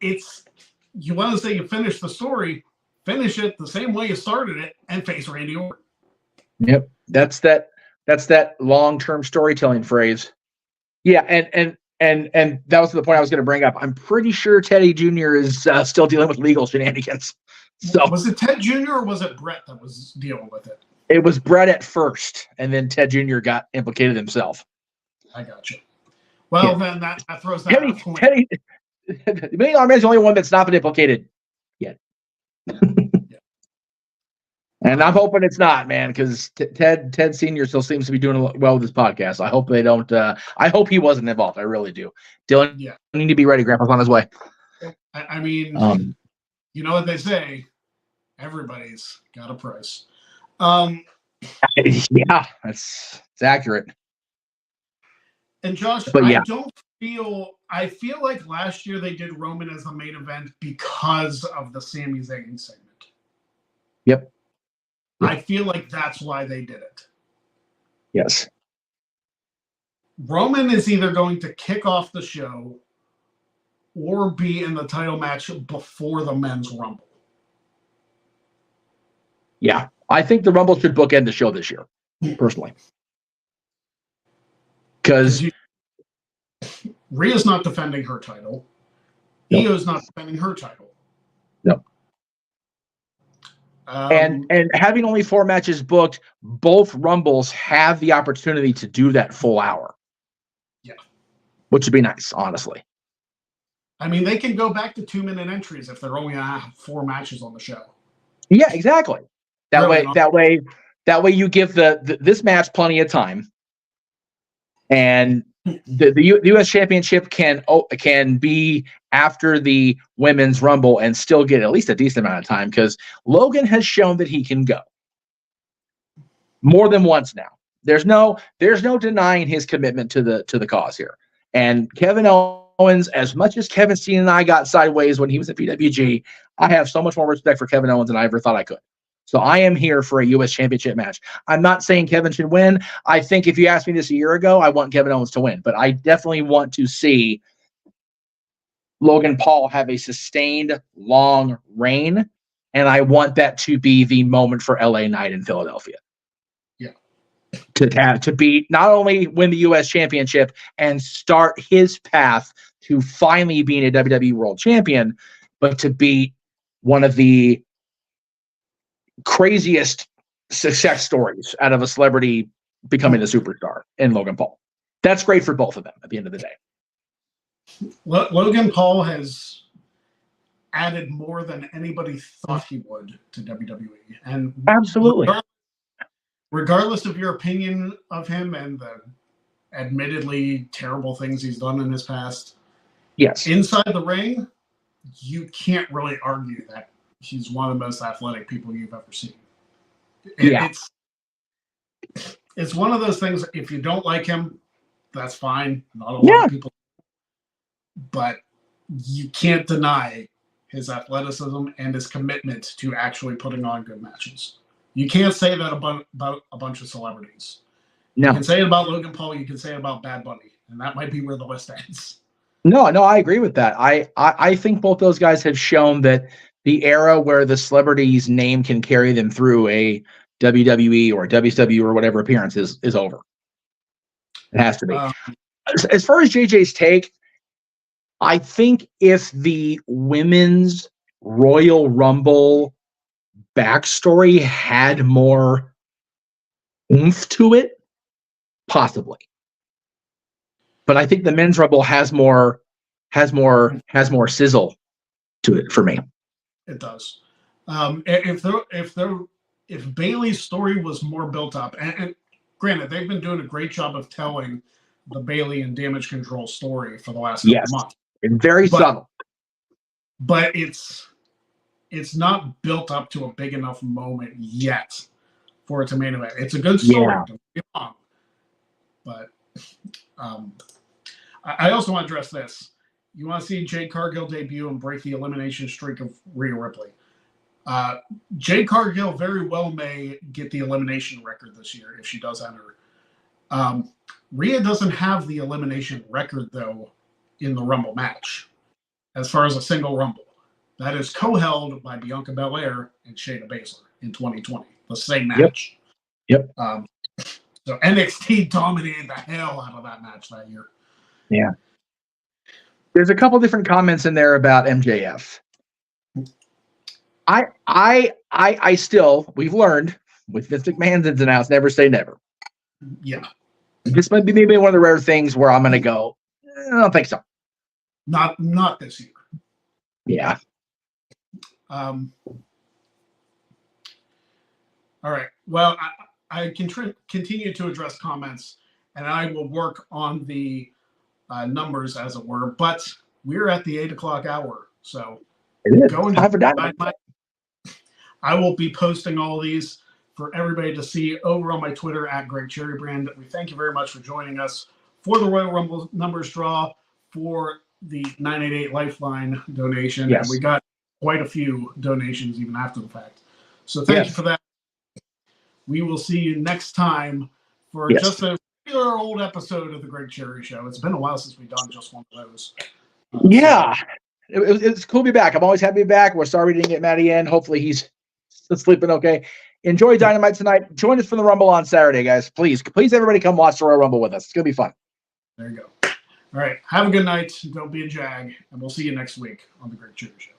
you want to say you finish the story, finish it the same way you started it, and face Randy Orton. Yep. That's that long-term storytelling phrase. Yeah, and that was the point I was going to bring up. I'm pretty sure Teddy Jr. is still dealing with legal shenanigans. So was it Ted Jr. or was it Brett that was dealing with it? It was Brett at first, and then Ted Jr. got implicated himself. I got you. Well, then that throws that out. Teddy, the $1 Million Man is the only one that's not been implicated yet. And I'm hoping it's not, man, because Ted Sr. still seems to be doing well with this podcast. I hope they don't. I hope he wasn't involved. I really do. Dylan, you need to be ready. Grandpa's on his way. I mean, you know what they say? Everybody's got a price. Yeah, it's accurate. And Josh, but yeah. I feel like last year they did Roman as the main event because of the Sami Zayn segment. Yep. I feel like that's why they did it. Yes. Roman is either going to kick off the show or be in the title match before the men's rumble. Yeah, I think the Rumble should bookend the show this year, personally. Because Rhea's not defending her title. Nope. Io's not defending her title. No. And having only 4 matches booked, both Rumbles have the opportunity to do that full hour. Yeah. Which would be nice, honestly. I mean, they can go back to 2-minute entries if they're only going to have 4 matches on the show. Yeah, exactly. That way you give this match plenty of time. And the U.S. Championship can be after the Women's Rumble and still get at least a decent amount of time, because Logan has shown that he can go more than once now. There's no denying his commitment to the cause here. And Kevin Owens, as much as Kevin Steen and I got sideways when he was at PWG, I have so much more respect for Kevin Owens than I ever thought I could. So I am here for a U.S. Championship match. I'm not saying Kevin should win. I think if you asked me this a year ago, I want Kevin Owens to win. But I definitely want to see Logan Paul have a sustained, long reign. And I want that to be the moment for LA Knight in Philadelphia. Yeah. To be not only win the U.S. Championship and start his path to finally being a WWE World Champion, but to be one of the craziest success stories out of a celebrity becoming a superstar in Logan Paul. That's great for both of them at the end of the day. Logan Paul has added more than anybody thought he would to WWE. And absolutely. Regardless of your opinion of him and the admittedly terrible things he's done in his past, yes, inside the ring, you can't really argue that he's one of the most athletic people you've ever seen. It's one of those things, if you don't like him, that's fine. Not a lot of people. But you can't deny his athleticism and his commitment to actually putting on good matches. You can't say that about a bunch of celebrities. No. You can say it about Logan Paul. You can say it about Bad Bunny. And that might be where the list ends. No, I agree with that. I think both those guys have shown that the era where the celebrity's name can carry them through a WWE or WCW or whatever appearance is over. It has to be. As far as JJ's take, I think if the Women's Royal Rumble backstory had more oomph to it, possibly. But I think the Men's Rumble has more sizzle to it for me. It does. If Bayley's story was more built up, and granted, they've been doing a great job of telling the Bayley and Damage Control story for the last couple months. Very subtle. But it's not built up to a big enough moment yet for it to main event. It's a good story. Yeah. Don't get me wrong. But I also want to address this. You want to see Jade Cargill debut and break the elimination streak of Rhea Ripley. Jade Cargill very well may get the elimination record this year if she does enter. Rhea doesn't have the elimination record, though, in the Rumble match, as far as a single Rumble. That is co-held by Bianca Belair and Shayna Baszler in 2020, the same match. Yep. So NXT dominated the hell out of that match that year. Yeah. There's a couple different comments in there about MJF. I still, we've learned with Vince McMahon's ins and outs, never say never. Yeah. This might be maybe one of the rare things where I'm going to go, I don't think so. Not this year. Yeah. All right. Well, I can continue to address comments, and I will work on the numbers, as it were. But we're at the 8:00 hour, so go and I will be posting all of these for everybody to see over on my Twitter at Greg Cherrybrand. We thank you very much for joining us for the Royal Rumble numbers draw for the 988 Lifeline donation. Yes. And we got quite a few donations even after the fact. So thank you for that. We will see you next time for just a regular old episode of the Greg Cherry Show. It's been a while since we've done just one of those. It's cool to be back. I'm always happy to be back. We're sorry we didn't get Matty in. Hopefully he's sleeping okay. enjoy Dynamite tonight. Join us for the Rumble on Saturday, guys. Please, everybody come watch the Royal Rumble with us. It's going to be fun. There you go. All right. Have a good night. Don't be a jag. And we'll see you next week on The Greg Chitter Show.